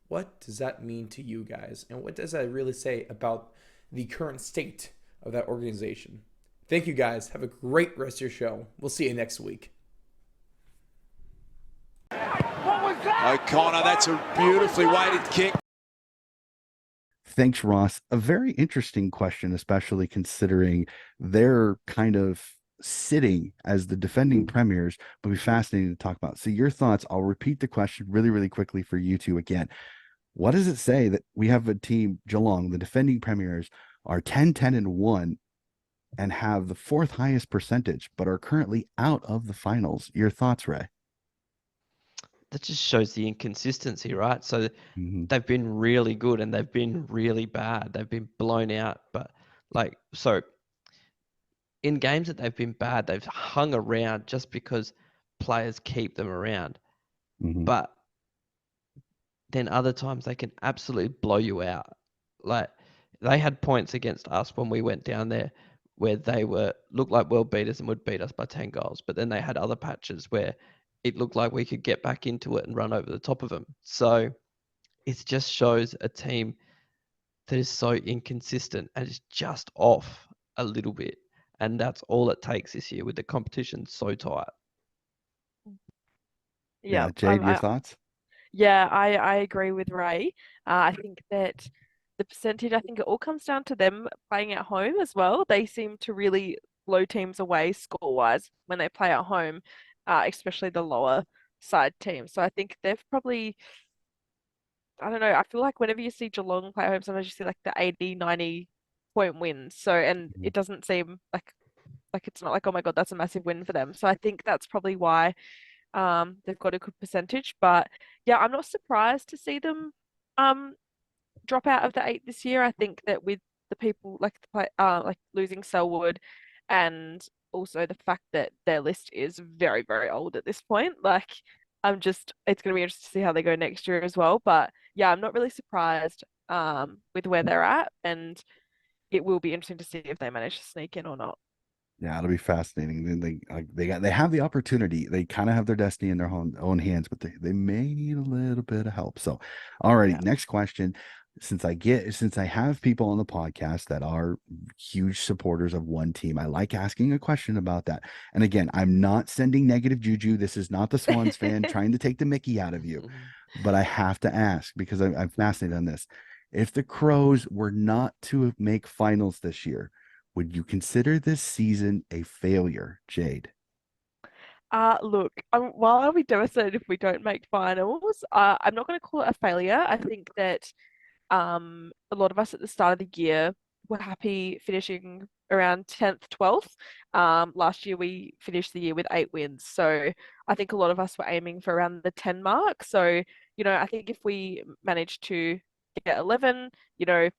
What does that mean to you guys? And what does that really say about the current state of that organization? Thank you guys. Have a great rest of your show. We'll see you next week. O'Connor, that's a beautifully weighted kick. Thanks, Ross. A very interesting question, especially considering they're kind of sitting as the defending premiers, but it'd be fascinating to talk about. So your thoughts, I'll repeat the question really, really quickly for you two again. What does it say that we have a team, Geelong, the defending premiers, are 10-1 and have the fourth highest percentage, but are currently out of the finals? Your thoughts, Ray? That just shows the inconsistency, right? So they've been really good and they've been really bad. They've been blown out. But so in games that they've been bad, they've hung around just because players keep them around. But then other times they can absolutely blow you out. Like they had points against us when we went down there where they looked like world beaters and would beat us by 10 goals. But then they had other patches where it looked like we could get back into it and run over the top of them. So it just shows a team that is so inconsistent and is just off a little bit. And that's all it takes this year with the competition so tight. Yeah, Jade, your thoughts? Yeah, I agree with Ray. I think that the percentage, I think it all comes down to them playing at home as well. They seem to really blow teams away score-wise when they play at home, especially the lower side teams. So I think they've probably, I don't know, I feel like whenever you see Geelong play at home, sometimes you see like the 80, 90 point wins. So, and it doesn't seem like it's not like, oh my God, that's a massive win for them. So I think that's probably why they've got a good percentage. But yeah, I'm not surprised to see them drop out of the 8 this year. I think that with the people like losing Selwood and also the fact that their list is very, very old at this point, it's going to be interesting to see how they go next year as well. But yeah, I'm not really surprised with where they're at, and it will be interesting to see if they manage to sneak in or not. Yeah, it'll be fascinating. They have the opportunity. They kind of have their destiny in their own hands, but they may need a little bit of help. So, alrighty, next question. Since I have people on the podcast that are huge supporters of one team, I like asking a question about that. And again, I'm not sending negative juju. This is not the Swans fan trying to take the Mickey out of you, but I have to ask because I'm fascinated on this. If the Crows were not to make finals this year, would you consider this season a failure, Jade? Look, while I'll be devastated if we don't make finals, I'm not going to call it a failure. I think that a lot of us at the start of the year were happy finishing around 10th, 12th. Last year we finished the year with 8 wins. So I think a lot of us were aiming for around the 10 mark. So, I think if we manage to get 11, you're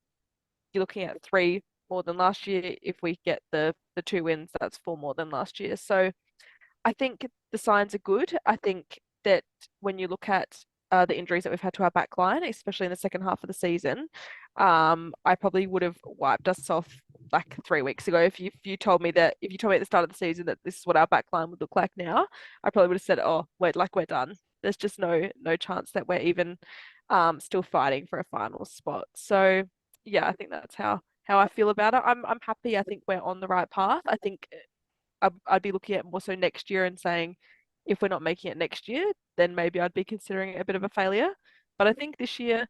looking at 3 more than last year. If we get the 2 wins, that's 4 more than last year. So I think the signs are good. I think that when you look at the injuries that we've had to our back line, especially in the second half of the season, I probably would have wiped us off like 3 weeks ago. If you told me at the start of the season that this is what our back line would look like now, I probably would have said, oh, we're done. There's just no chance that we're even still fighting for a final spot. So yeah, I think that's how I feel about it. I'm happy. I think we're on the right path. I think I'd be looking at more so next year and saying, if we're not making it next year, then maybe I'd be considering it a bit of a failure. But I think this year,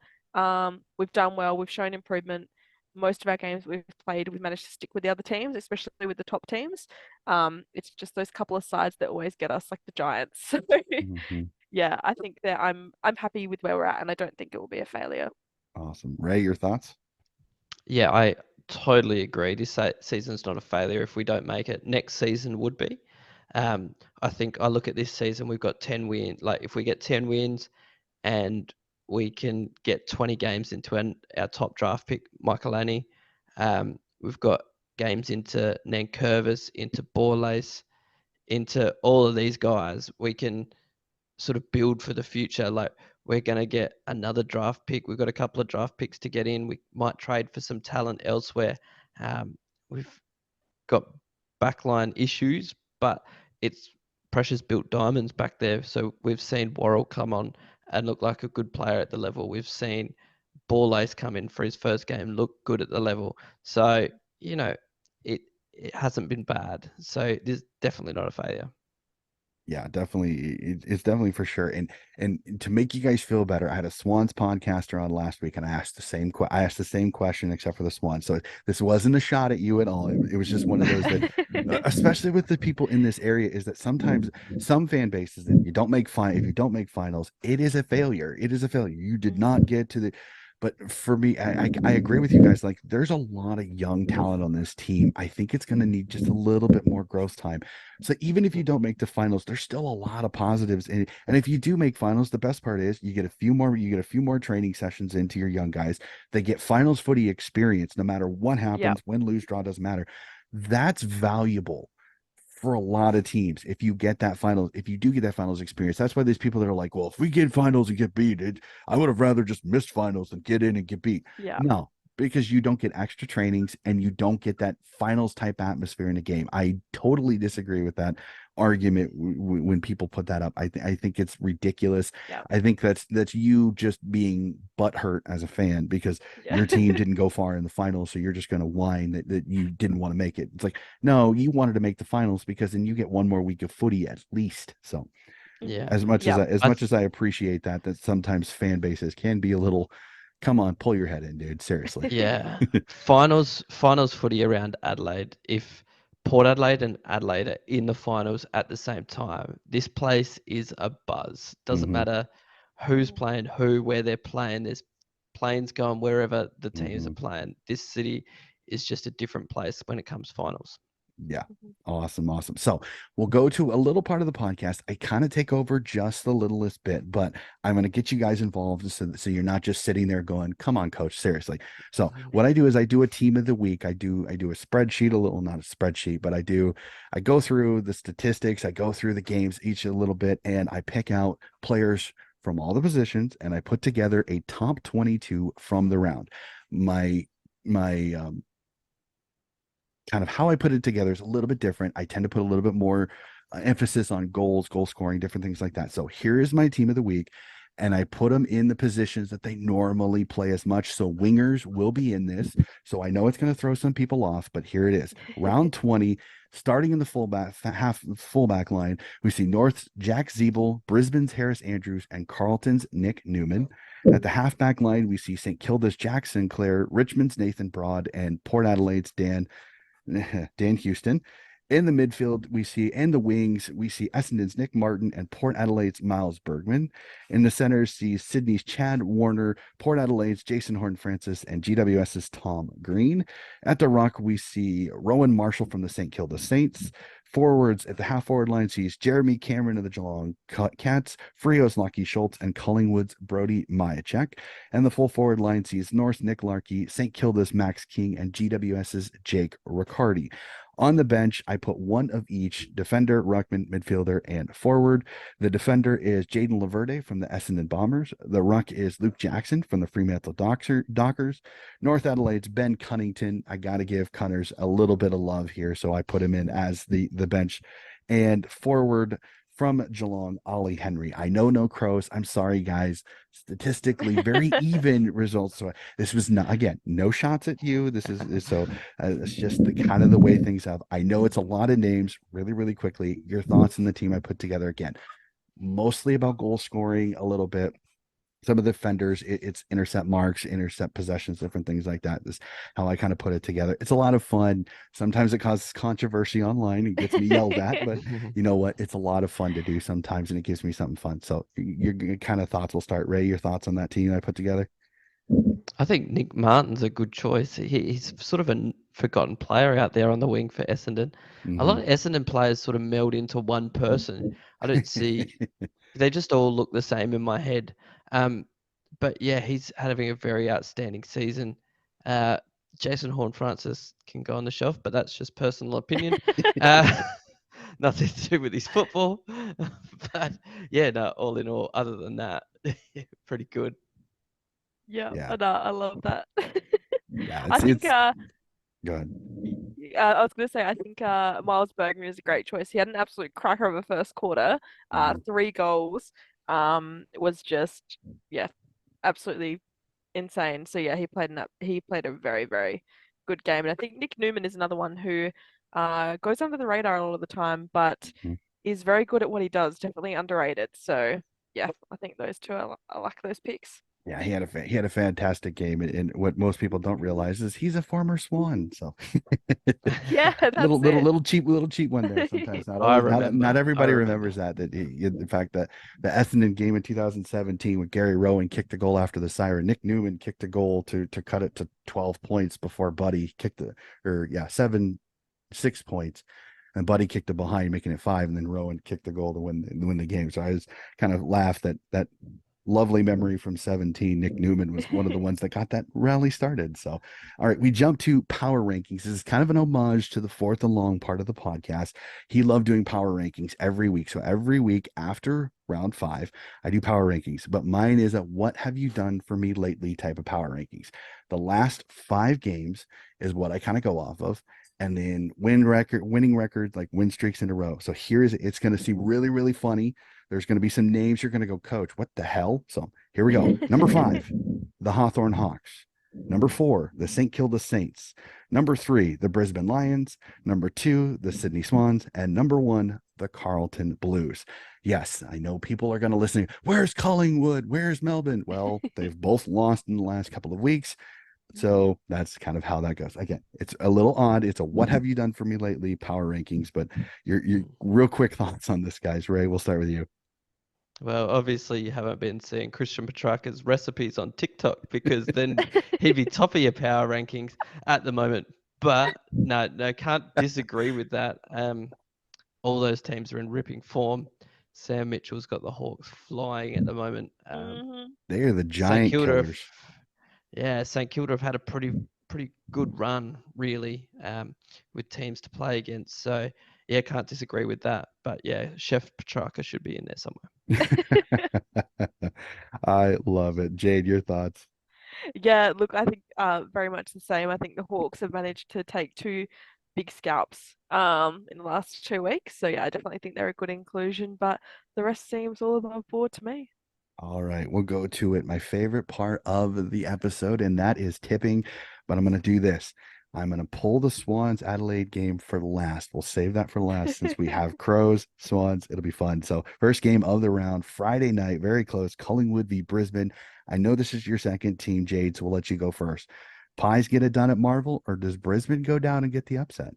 we've done well. We've shown improvement. Most of our games we've played, we've managed to stick with the other teams, especially with the top teams. It's just those couple of sides that always get us, like the Giants. So Mhm. yeah, I think that I'm happy with where we're at, and I don't think it will be a failure. Awesome. Ray, your thoughts? Yeah, I totally agree. This season's not a failure. If we don't make it, next season would be. I think I look at this season, we've got 10 wins. Like if we get 10 wins and we can get 20 games into our top draft pick, Michaelani, we've got games into Nankervis, into Borlase, into all of these guys. We can sort of build for the future. Like we're going to get another draft pick. We've got a couple of draft picks to get in. We might trade for some talent elsewhere. We've got backline issues, but it's Pressure's built diamonds back there. So we've seen Worrell come on and look like a good player at the level. We've seen Borlase come in for his first game, look good at the level. So, it hasn't been bad. So this is definitely not a failure. Yeah, definitely. It's definitely for sure. And to make you guys feel better, I had a Swans podcaster on last week, and I asked I asked the same question except for the Swans. So this wasn't a shot at you at all. It was just one of those that, especially with the people in this area, is that sometimes some fan bases, if you don't make finals, it is a failure. It is a failure. You did not get to the. But for me, I agree with you guys. Like, there's a lot of young talent on this team. I think it's going to need just a little bit more growth time. So even if you don't make the finals, there's still a lot of positives. And if you do make finals, the best part is you get a few more training sessions into your young guys. They get finals footy experience no matter what happens, Yep. win, lose, draw, doesn't matter. That's valuable for a lot of teams. If you do get that finals experience. That's why there's people that are like, well, if we get finals and get beat, I would have rather just missed finals than get in and get beat. Yeah. No, because you don't get extra trainings and you don't get that finals type atmosphere in a game. I totally disagree with that argument when people put that up. I think it's ridiculous. Yeah. I think that's you just being butthurt as a fan because Yeah. your team didn't go far in the finals, so you're just going to whine that you didn't want to make it. It's like, no, you wanted to make the finals because then you get one more week of footy at least. So Yeah. as much Yeah. as I appreciate that sometimes fan bases can be a little, come on, pull your head in, dude. Seriously. Yeah. Finals footy around Adelaide. If Port Adelaide and Adelaide are in the finals at the same time, this place is a buzz. Doesn't Mhm. matter who's playing who, where they're playing. There's planes going wherever the teams are Mhm. playing. This city is just a different place when it comes finals. Yeah. Mhm. Awesome. So we'll go to a little part of the podcast. I kind of take over just the littlest bit, but I'm going to get you guys involved so you're not just sitting there going, come on, coach, seriously. So what I do is I do a team of the week. I do a spreadsheet, not a spreadsheet, but I go through the statistics. I go through the games each a little bit, and I pick out players from all the positions, and I put together a top 22 from the round. My kind of how I put it together is a little bit different. I tend to put a little bit more emphasis on goals, goal scoring, different things like that. So here is my team of the week, and I put them in the positions that they normally play as much. So wingers will be in this. So I know it's going to throw some people off, but here it is. Round 20, starting in the fullback line, we see North's Jack Zeeble, Brisbane's Harris Andrews, and Carlton's Nick Newman. At the halfback line, we see St. Kilda's Jack Sinclair, Richmond's Nathan Broad, and Port Adelaide's Dan Houston. In the midfield, and the wings, we see Essendon's Nick Martin and Port Adelaide's Miles Bergman. In the centers, see Sydney's Chad Warner, Port Adelaide's Jason Horn-Francis, and GWS's Tom Green. At the ruck, we see Rowan Marshall from the St. Kilda Saints. Forwards at the half-forward line sees Jeremy Cameron of the Geelong Cats, Frio's Lockie Schultz, and Collingwood's Brody Majacek. And the full forward line sees North Nick Larkey, St. Kilda's Max King, and GWS's Jake Riccardi. On the bench, I put one of each: defender, ruckman, midfielder, and forward. The defender is Jaden Laverde from the Essendon Bombers. The ruck is Luke Jackson from the Fremantle Dockers. North Adelaide's Ben Cunnington. I got to give Cunners a little bit of love here, so I put him in as the bench. And forward from Geelong, Ollie Henry. I know no crows. I'm sorry, guys. Statistically, very even results. So this was not, again, no shots at you. This is so it's just the kind of the way things have. I know it's a lot of names. Really, really quickly, your thoughts on the team I put together again. Mostly about goal scoring, a little bit. Some of the defenders, it's intercept marks, intercept possessions, different things like that. This is how I kind of put it together. It's a lot of fun. Sometimes it causes controversy online and gets me yelled at, but you know what? It's a lot of fun to do sometimes, and it gives me something fun. So your kind of thoughts will start. Ray, your thoughts on that team I put together? I think Nick Martin's a good choice. He's sort of a forgotten player out there on the wing for Essendon. A lot of Essendon players sort of meld into one person. I don't see, they just all look the same in my head. But yeah, he's having a very outstanding season. Jason Horne-Francis can go on the shelf, but that's just personal opinion. Nothing to do with his football. But yeah, no, all in all, other than that, pretty good. Yeah, Yeah. I love that. Yeah, I think go ahead. I was going to say, I think Miles Bergman is a great choice. He had an absolute cracker of a first quarter, 3 goals. Was just, yeah, absolutely insane. So yeah, he played a very, very good game. And I think Nick Newman is another one who goes under the radar a lot of the time, but is very good at what he does. Definitely underrated. So yeah, I think those two, I like those picks. Yeah, he had a fantastic game, and what most people don't realize is he's a former Swan. So Yeah, that's little cheap one there. Sometimes not I always remember. not I everybody remember. remembers that in fact that the Essendon game in 2017 when Gary Rowan kicked the goal after the siren, Nick Newman kicked a goal to cut it to 12 points before Buddy kicked 6 points. And Buddy kicked it behind, making it 5, and then Rowan kicked the goal to win the game. So I was kind of laughed that lovely memory from 17. Nick Newman was one of the ones that got that rally started. So, all right, we jump to power rankings. This is kind of an homage to the fourth and long part of the podcast. He loved doing power rankings every week. So every week after round 5, I do power rankings, but mine is a what have you done for me lately type of power rankings. The last 5 games is what I kind of go off of. And then winning records, like win streaks in a row. So it's going to seem really, really funny. There's going to be some names you're going to go, Coach, what the hell? So here we go. Number 5, the Hawthorn Hawks. Number 4, the St. Kilda Saints. Number 3, the Brisbane Lions. Number 2, the Sydney Swans. And number 1, the Carlton Blues. Yes, I know people are going to listen. Where's Collingwood? Where's Melbourne? Well, they've both lost in the last couple of weeks. So that's kind of how that goes. Again, it's a little odd. It's a what have you done for me lately power rankings, but your real quick thoughts on this, guys. Ray, we'll start with you. Well, obviously you haven't been seeing Christian Petrarca's recipes on TikTok because then he'd be top of your power rankings at the moment. But no, can't disagree with that. All those teams are in ripping form. Sam Mitchell's got the Hawks flying at the moment. They are the giant killers. St Kilda have had a pretty good run, really, with teams to play against. So yeah, can't disagree with that. But yeah, Chef Petrarca should be in there somewhere. I love it. Jade, your thoughts? Yeah, look, I think very much the same. I think the Hawks have managed to take 2 big scalps in the last 2 weeks. So yeah, I definitely think they're a good inclusion, but the rest seems all above board to me. All right, we'll go to it. My favorite part of the episode, and that is tipping. But I'm going to do this. I'm going to pull the Swans Adelaide game for last. We'll save that for last since we have Crows, Swans. It'll be fun. So, first game of the round, Friday night, very close. Collingwood v Brisbane. I know this is your second team, Jade, so we'll let you go first. Pies get it done at Marvel, or does Brisbane go down and get the upset?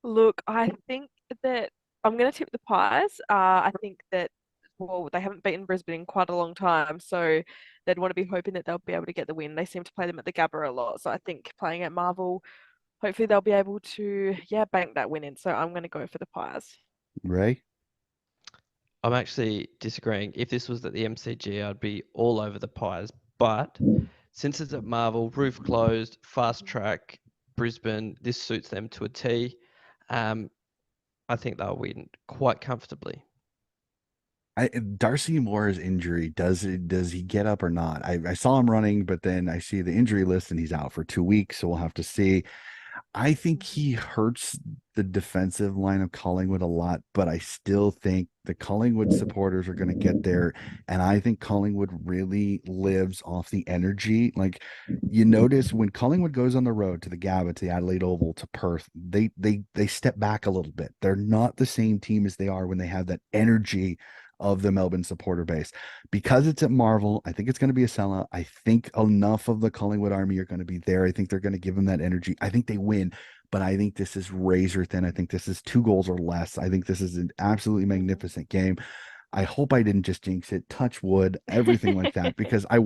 Look, I think that I'm going to tip the Pies. I think that, well, they haven't beaten Brisbane in quite a long time, so they'd want to be hoping that they'll be able to get the win. They seem to play them at the Gabba a lot, so I think playing at Marvel, hopefully they'll be able to, bank that win in. So I'm going to go for the Pies. Ray? I'm actually disagreeing. If this was at the MCG, I'd be all over the Pies. But since it's at Marvel, roof closed, fast track, Brisbane. This suits them to a T. I think they'll win quite comfortably. Darcy Moore's injury, does he get up or not? I saw him running, but then I see the injury list and he's out for 2 weeks, so we'll have to see. I think he hurts the defensive line of Collingwood a lot, but I still think the Collingwood supporters are going to get there. And I think Collingwood really lives off the energy. Like, you notice when Collingwood goes on the road to the Gabba, to the Adelaide Oval, to Perth, they step back a little bit. They're not the same team as they are when they have that energy of the Melbourne supporter base. Because it's at Marvel, I think it's going to be a sellout. I think enough of the Collingwood army are going to be there. I think they're going to give them that energy. I think they win, but I think this is razor thin. I think this is 2 goals or less. I think this is an absolutely magnificent game. I hope I didn't just jinx it, touch wood, everything like that, because I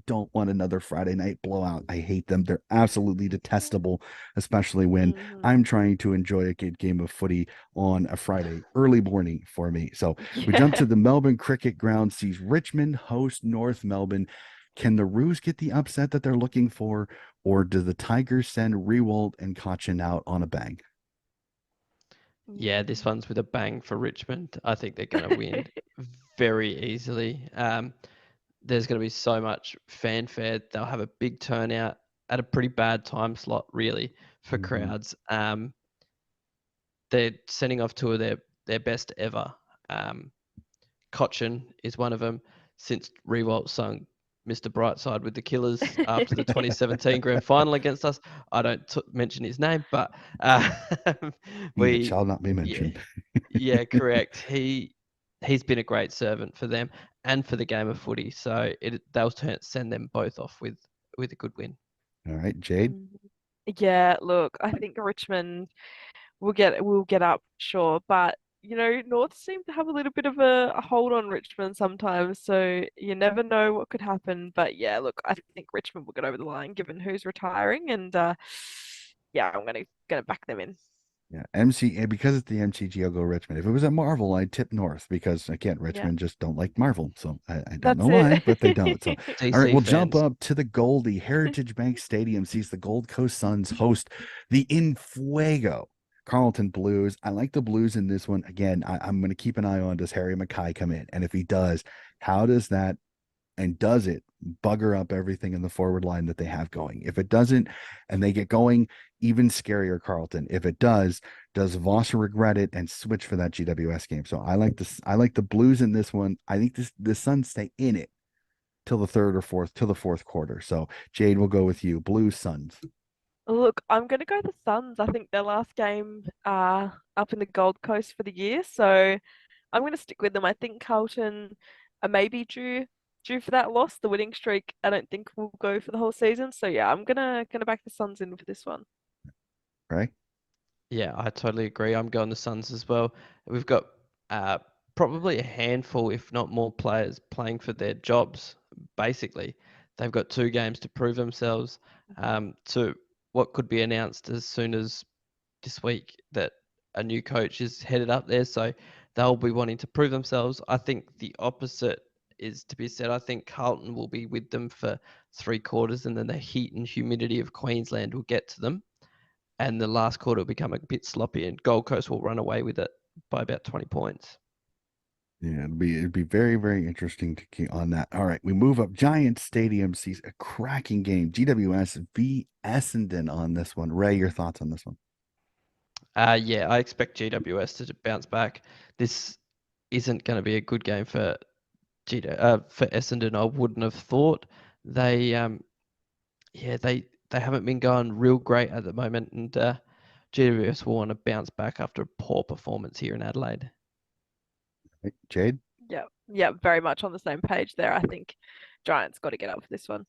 don't want another Friday night blowout. I hate them. They're absolutely detestable, especially when I'm trying to enjoy a good game of footy on a Friday early morning for me. So we jump to the Melbourne Cricket Ground, sees Richmond host North Melbourne. Can the Roos get the upset that they're looking for, or do the Tigers send Rewalt and Cochin out on a bang? Yeah, this one's with a bang for Richmond. I think they're going to win very easily. There's going to be so much fanfare. They'll have a big turnout at a pretty bad time slot, really, for crowds. They're sending off 2 of their best ever. Cochin is one of them. Since Rewalt sung Mr. Brightside with the Killers after the 2017 grand final against us. I don't mention his name, but it shall not be mentioned. Yeah, correct. He's been a great servant for them and for the game of footy. So they'll send them both off with a good win. All right, Jade. Yeah, look, I think Richmond will get up, sure, but North seem to have a little bit of a hold on Richmond sometimes, so you never know what could happen. But yeah, look, I think Richmond will get over the line given who's retiring, and yeah, I'm gonna back them in. Yeah, because it's the MCG, I'll go Richmond. If it was at Marvel, I'd tip North because again, Richmond just don't like Marvel, so I don't know why, but they don't. So all right, we'll jump up to the Goldie. Heritage Bank Stadium sees the Gold Coast Suns host the Infuego Carlton Blues. I like the Blues in this one. Again, I'm going to keep an eye on, does Harry Mackay come in? And if he does, how does that and does it bugger up everything in the forward line that they have going? If it doesn't, and they get going, even scarier Carlton. If it does Vosser regret it and switch for that GWS game? So I like this. I like the Blues in this one. I think the Suns stay in it till the fourth quarter. So Jade, will go with you. Blues, Suns. Look, I'm gonna go the Suns. I think their last game up in the Gold Coast for the year, so I'm gonna stick with them. I think Carlton are maybe due for that loss. The winning streak, I don't think will go for the whole season. So yeah, I'm gonna back the Suns in for this one. Right? Yeah, I totally agree. I'm going the Suns as well. We've got probably a handful, if not more, players playing for their jobs. Basically, they've got 2 games to prove themselves. To what could be announced as soon as this week that a new coach is headed up there, so they'll be wanting to prove themselves. I think the opposite is to be said. I think Carlton will be with them for 3 quarters, and then the heat and humidity of Queensland will get to them, and the last quarter will become a bit sloppy, and Gold Coast will run away with it by about 20 points. Yeah, it'd be very, very interesting to keep on that. All right, we move up. Giant Stadium sees a cracking game. GWS v Essendon on this one. Ray, your thoughts on this one? Yeah, I expect GWS to bounce back. This isn't going to be a good game for for Essendon. I wouldn't have thought. They they haven't been going real great at the moment, and GWS will want to bounce back after a poor performance here in Adelaide. Right, Jade? Yeah, very much on the same page there. I think Giants got to get up for this one.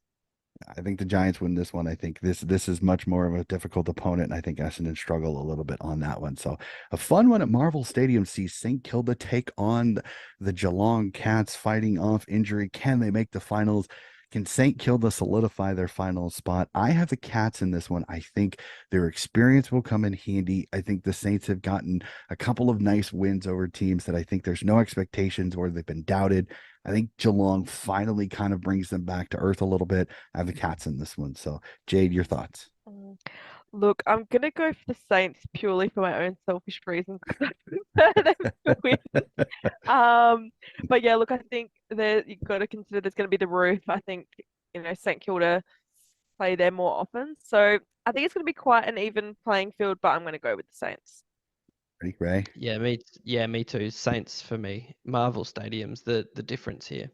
I think the Giants win this one. I think this is much more of a difficult opponent, and I think Essendon struggle a little bit on that one. So a fun one at Marvel Stadium sees St. Kilda take on the Geelong Cats, fighting off injury. Can they make the finals? Can St. Kilda solidify their final spot? I have the Cats in this one. I think their experience will come in handy. I think the Saints have gotten a couple of nice wins over teams that I think there's no expectations or they've been doubted. I think Geelong finally kind of brings them back to earth a little bit. I have the Cats in this one. So, Jade, your thoughts? Look, I'm gonna go for the Saints purely for my own selfish reasons because I prefer them to win. But yeah, look, I think that you've got to consider there's going to be the roof. I think, St Kilda play there more often. So I think it's going to be quite an even playing field, but I'm going to go with the Saints. Ready, Ray? Me too. Saints for me. Marvel Stadium's the difference here.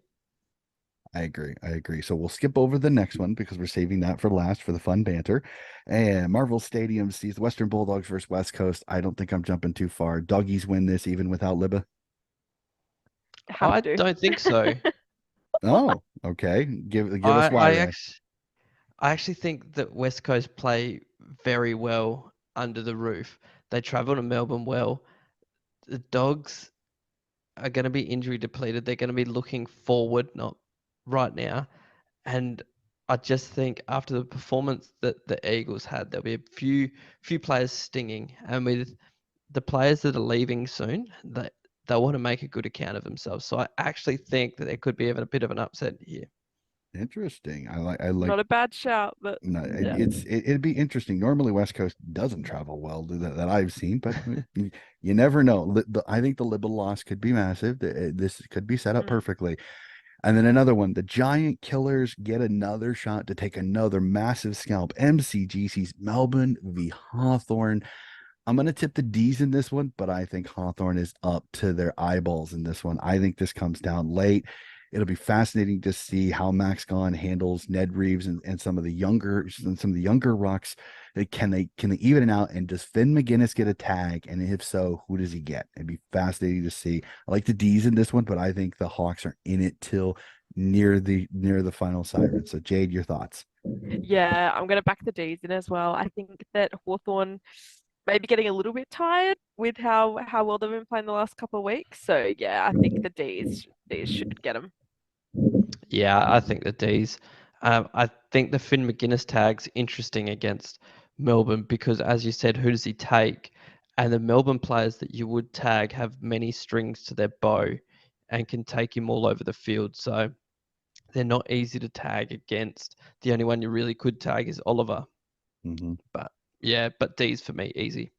I agree. So we'll skip over the next one because we're saving that for last for the fun banter. And Marvel Stadium sees the Western Bulldogs versus West Coast. I don't think I'm jumping too far. Doggies win this even without Libba. Have I to. don't think so. Oh, okay. Give us I why, I Ray. actually I actually think that West Coast play very well under the roof. They travel to Melbourne well. The Dogs are going to be injury depleted. They're going to be looking forward, not right now. And I just think after the performance that the Eagles had, there'll be a few players stinging, and with the players that are leaving soon, they want to make a good account of themselves. So I actually think that there could be even a bit of an upset here. Interesting. I like Not a bad shout, but no, Yeah. it'd be interesting. Normally, West Coast doesn't travel well that I've seen, but you never know. I think the Libba loss could be massive. This could be set up perfectly. And then another one, the Giant Killers get another shot to take another massive scalp. MCGC's Melbourne v Hawthorn. I'm going to tip the D's in this one, but I think Hawthorn is up to their eyeballs in this one. I think this comes down late. It'll be fascinating to see how Max Gawn handles Ned Reeves and some of the younger rucks. Can they even it out? And does Finn McGuinness get a tag? And if so, who does he get? It'd be fascinating to see. I like the D's in this one, but I think the Hawks are in it till near the final siren. So Jade, your thoughts? yeah, I'm going to back the D's in as well. I think that Hawthorn maybe getting a little bit tired with how well they've been playing the last couple of weeks. So yeah, I think the D's should get them. Yeah, I think the D's. I think the Finn McGuinness tag's interesting against Melbourne because, as you said, who does he take? And the Melbourne players that you would tag have many strings to their bow and can take him all over the field. So they're not easy to tag against. The only one you really could tag is Oliver. Mm-hmm. But yeah, but D's for me, easy.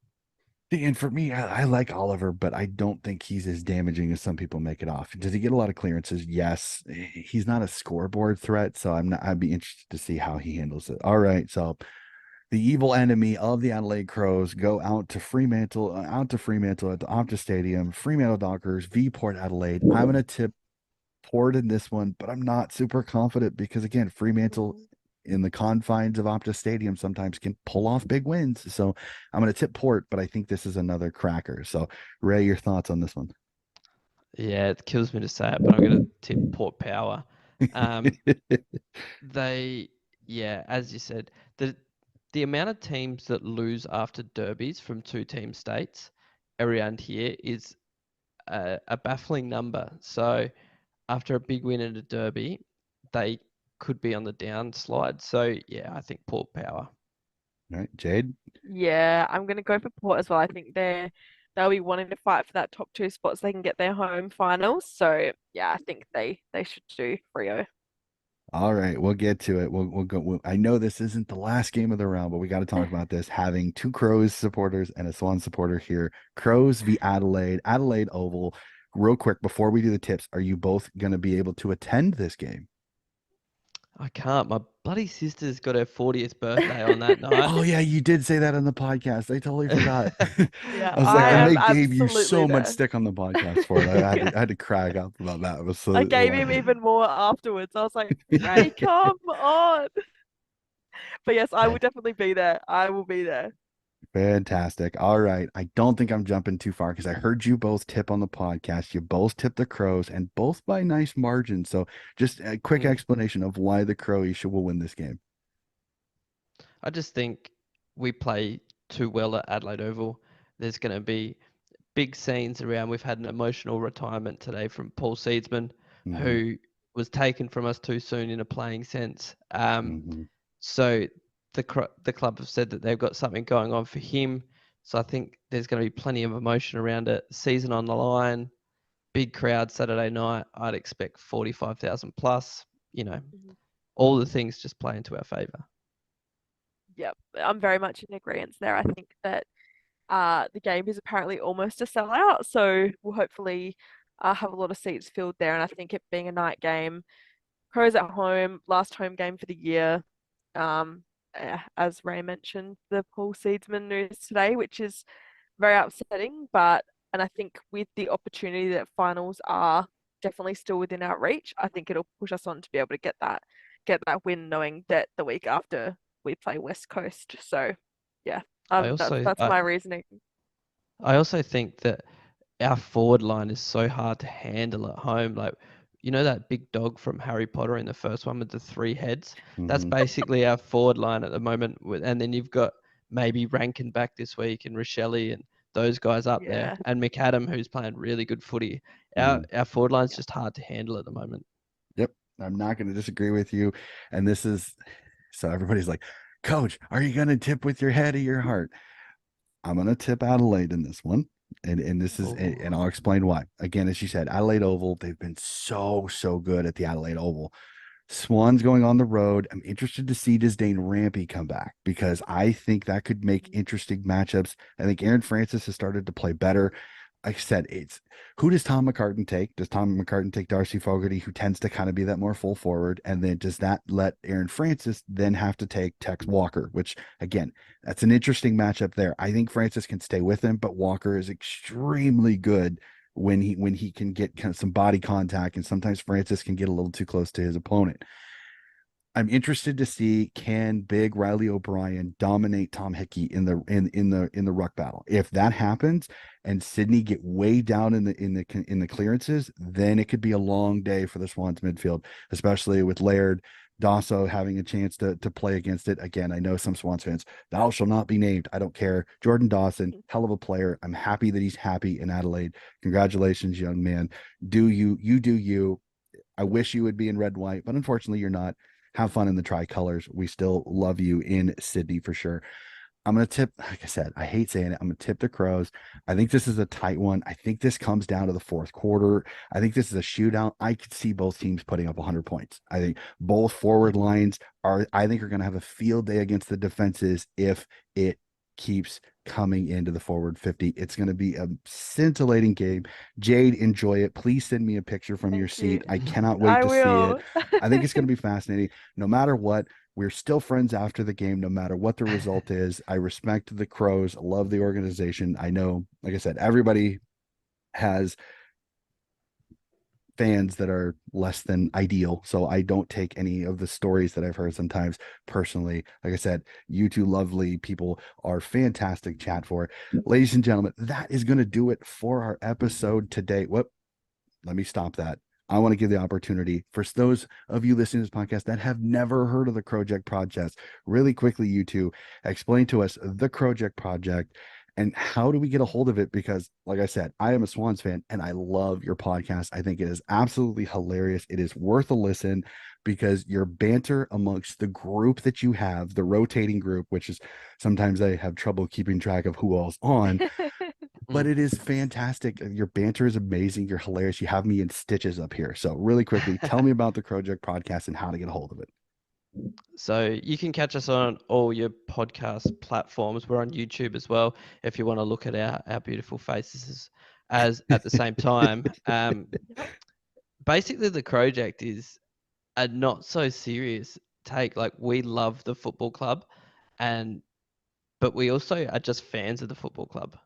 And for me, I like Oliver, but I don't think he's as damaging as some people make it off. Does he get a lot of clearances? Yes. He's not a scoreboard threat, so I'd be interested to see how he handles it. All right, so the evil enemy of the Adelaide Crows go out to Fremantle at the Optus Stadium. Fremantle Dockers v Port Adelaide. I'm gonna tip Port in this one, but I'm not super confident because again, Fremantle in the confines of Optus Stadium sometimes can pull off big wins. So I'm going to tip Port, but I think this is another cracker. So Ray, your thoughts on this one? Yeah, it kills me to say it, but I'm going to tip Port Power. As you said, the amount of teams that lose after derbies from two team states around here is a baffling number. So after a big win in a derby, they could be on the downslide. So yeah, I think Port Power. All right, Jade. Yeah, I'm going to go for Port as well. I think they'll be wanting to fight for that top two spots. So they can get their home finals. So yeah, I think they should do Rio. All right, we'll get to it. We'll go. I know this isn't the last game of the round, but we got to talk about this. Having two Crows supporters and a Swan supporter here. Crows v Adelaide Oval. Real quick before we do the tips, are you both going to be able to attend this game? I can't. My bloody sister's got her 40th birthday on that night. Oh yeah, you did say that on the podcast. I totally forgot. Yeah, I was like, I and am they gave you absolutely so much there. stick on the podcast for it. I had Yeah. to crack up about that. It was so I gave him even more afterwards. I was like, Ray, come on. But yes, I will definitely be there. I will be there. fantastic. All right. I don't think I'm jumping too far because I heard you both tip on the podcast. You both tipped the Crows and both by nice margins. So just a quick explanation of why the Croatia will win this game. I just think we play too well at Adelaide Oval. There's going to be big scenes around. We've had an emotional retirement today from Paul Seedsman, who was taken from us too soon in a playing sense. So the club have said that they've got something going on for him. So I think there's going to be plenty of emotion around it. Season on the line, big crowd Saturday night. I'd expect 45,000 plus. All the things just play into our favour. Yep. I'm very much in agreement there. I think that the game is apparently almost a sellout, so we'll hopefully have a lot of seats filled there. And I think it being a night game, Crows at home, last home game for the year. As Ray mentioned, the Paul Seedsman news today, which is very upsetting. And I think with the opportunity that finals are definitely still within our reach, I think it'll push us on to be able to get that win, knowing that the week after we play West Coast. So yeah, that's my reasoning. I also think that our forward line is so hard to handle at home. Like, that big dog from Harry Potter in the first one with the 3 heads? That's Mhm. basically our forward line at the moment. And then you've got maybe Rankin back this week and Rochelle and those guys up there. Yeah. And McAdam, who's playing really good footy. Mhm. Our forward line's just hard to handle at the moment. Yep. I'm not going to disagree with you. And this is so everybody's like, Coach, are you going to tip with your head or your heart? I'm going to tip Adelaide in this one. And this is, and I'll explain why. Again, as you said, Adelaide Oval, they've been so good at the Adelaide Oval. Swans going on the road. I'm interested to see does Dane Rampy come back because I think that could make interesting matchups. I think Aaron Francis has started to play better. Like I said, it's who does Tom McCartan take? Does Tom McCartan take Darcy Fogarty, who tends to kind of be that more full forward? And then does that let Aaron Francis then have to take Tex Walker, which again, that's an interesting matchup there. I think Francis can stay with him, but Walker is extremely good when he can get kind of some body contact, and sometimes Francis can get a little too close to his opponent. I'm interested to see can big Riley O'Brien dominate Tom Hickey in the ruck battle. If that happens and Sydney get way down in the clearances, then it could be a long day for the Swans midfield, especially with Laird, Dasso having a chance to play against it. Again, I know some Swans fans, thou shall not be named. I don't care. Jordan Dawson, hell of a player. I'm happy that he's happy in Adelaide. Congratulations, young man. Do you. I wish you would be in red and white, but unfortunately you're not. Have fun in the tricolors. We still love you in Sydney for sure. I'm going to tip, like I said, I hate saying it. I'm going to tip the Crows. I think this is a tight one. I think this comes down to the fourth quarter. I think this is a shootout. I could see both teams putting up 100 points. I think both forward lines are going to have a field day against the defenses if it keeps coming into the forward 50. It's going to be a scintillating game. Jade, enjoy it. Please send me a picture from your seat. I cannot wait to see it. I think it's going to be fascinating. No matter what, we're still friends after the game, no matter what the result is. I respect the Crows, love the organization. I know, like I said, everybody has fans that are less than ideal. So I don't take any of the stories that I've heard sometimes personally. Like I said, you two lovely people are fantastic chat for. Ladies and gentlemen, that is going to do it for our episode today. Whoop, let me stop that. I want to give the opportunity for those of you listening to this podcast that have never heard of the Project Project. Really quickly, you two, explain to us the Project Project and how do we get a hold of it? Because, like I said, I am a Swans fan and I love your podcast. I think it is absolutely hilarious. It is worth a listen because your banter amongst the group that you have, the rotating group, which is sometimes I have trouble keeping track of who all's on. But it is fantastic. Your banter is amazing. You're hilarious. You have me in stitches up here. So really quickly, tell me about the Project Podcast and how to get a hold of it. So you can catch us on all your podcast platforms. We're on YouTube as well if you want to look at our beautiful faces as at the same time. Basically, the project is a not so serious take. Like, we love the football club, but we also are just fans of the football club.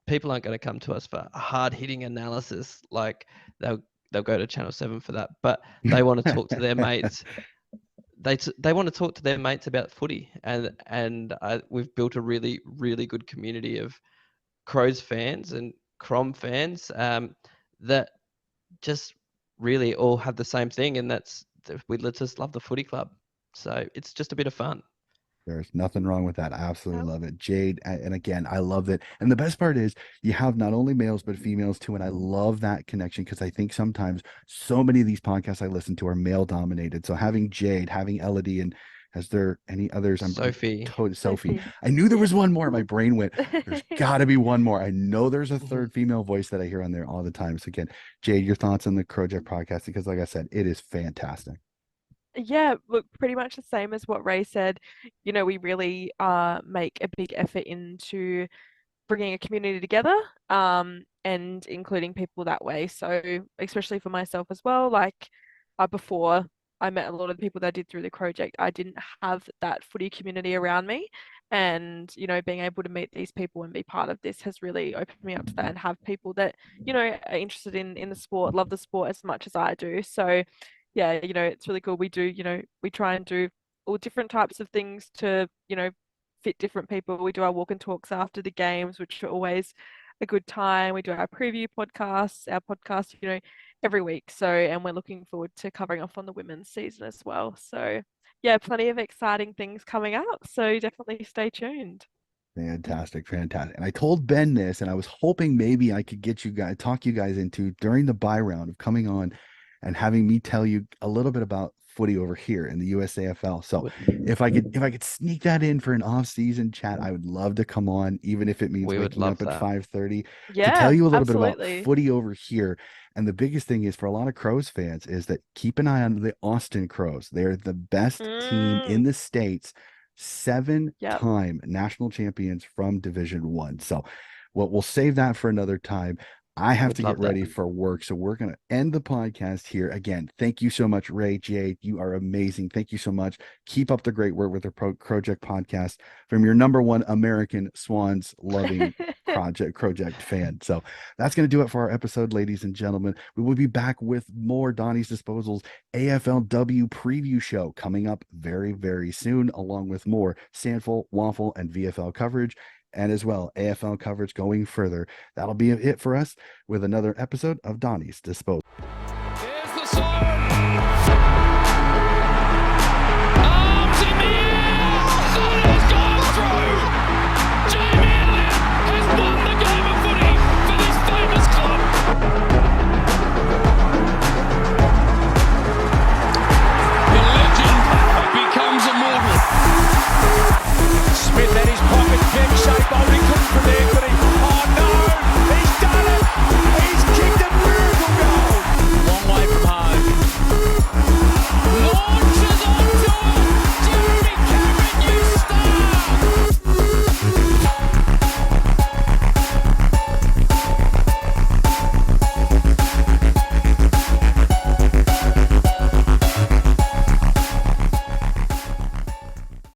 People aren't going to come to us for a hard-hitting analysis. Like, they'll go to Channel 7 for that, but they want to talk to their mates. They want to talk to their mates about footy, and we've built a really, really good community of Crows fans and Crom fans that just really all have the same thing, and we just love the footy club. So it's just a bit of fun. There's nothing wrong with that. I absolutely love it. Jade, and again, I love it. And the best part is you have not only males, but females too. And I love that connection because I think sometimes so many of these podcasts I listen to are male dominated. So having Jade, having Elodie, and is there any others? Sophie. Sophie. I knew there was one more. My brain went, there's got to be one more. I know there's a third female voice that I hear on there all the time. So again, Jade, your thoughts on the Project podcast? Because like I said, it is fantastic. Yeah, look, pretty much the same as what Ray said. We really make a big effort into bringing a community together, and including people that way. So especially for myself as well, like before I met a lot of the people that I did through the project, I didn't have that footy community around me. And, being able to meet these people and be part of this has really opened me up to that and have people that, are interested in the sport, love the sport as much as I do. So yeah, it's really cool. We do, we try and do all different types of things to, fit different people. We do our walk and talks after the games, which are always a good time. We do our preview podcasts, our podcast, every week. So, and we're looking forward to covering off on the women's season as well. So, yeah, plenty of exciting things coming up. So, definitely stay tuned. Fantastic, fantastic. And I told Ben this, and I was hoping maybe I could talk you guys into during the buy round of coming on and having me tell you a little bit about footy over here in the USAFL. So if I could sneak that in for an off-season chat, I would love to come on, even if it means We would waking love up at that. 5:30 to Yeah, tell you a little bit about absolutely. footy over here. And the biggest thing is for a lot of Crows fans is that keep an eye on the Austin Crows. They're the best team in Mm, the States, yep. seven-time national champions from Division One. So we'll save that for another time. I have Would to get love that. ready for work. So we're going to end the podcast here. Again, thank you so much, Ray, Jade. You are amazing. Thank you so much. Keep up the great work with the Project podcast from your number one American Swans loving project fan. So that's going to do it for our episode, ladies and gentlemen. We will be back with more Donnie's Disposals AFLW preview show coming up very, very soon, along with more Sandful, Waffle, and VFL coverage, and as well AFL coverage going further. That'll be it for us with another episode of Donnie's Disposal.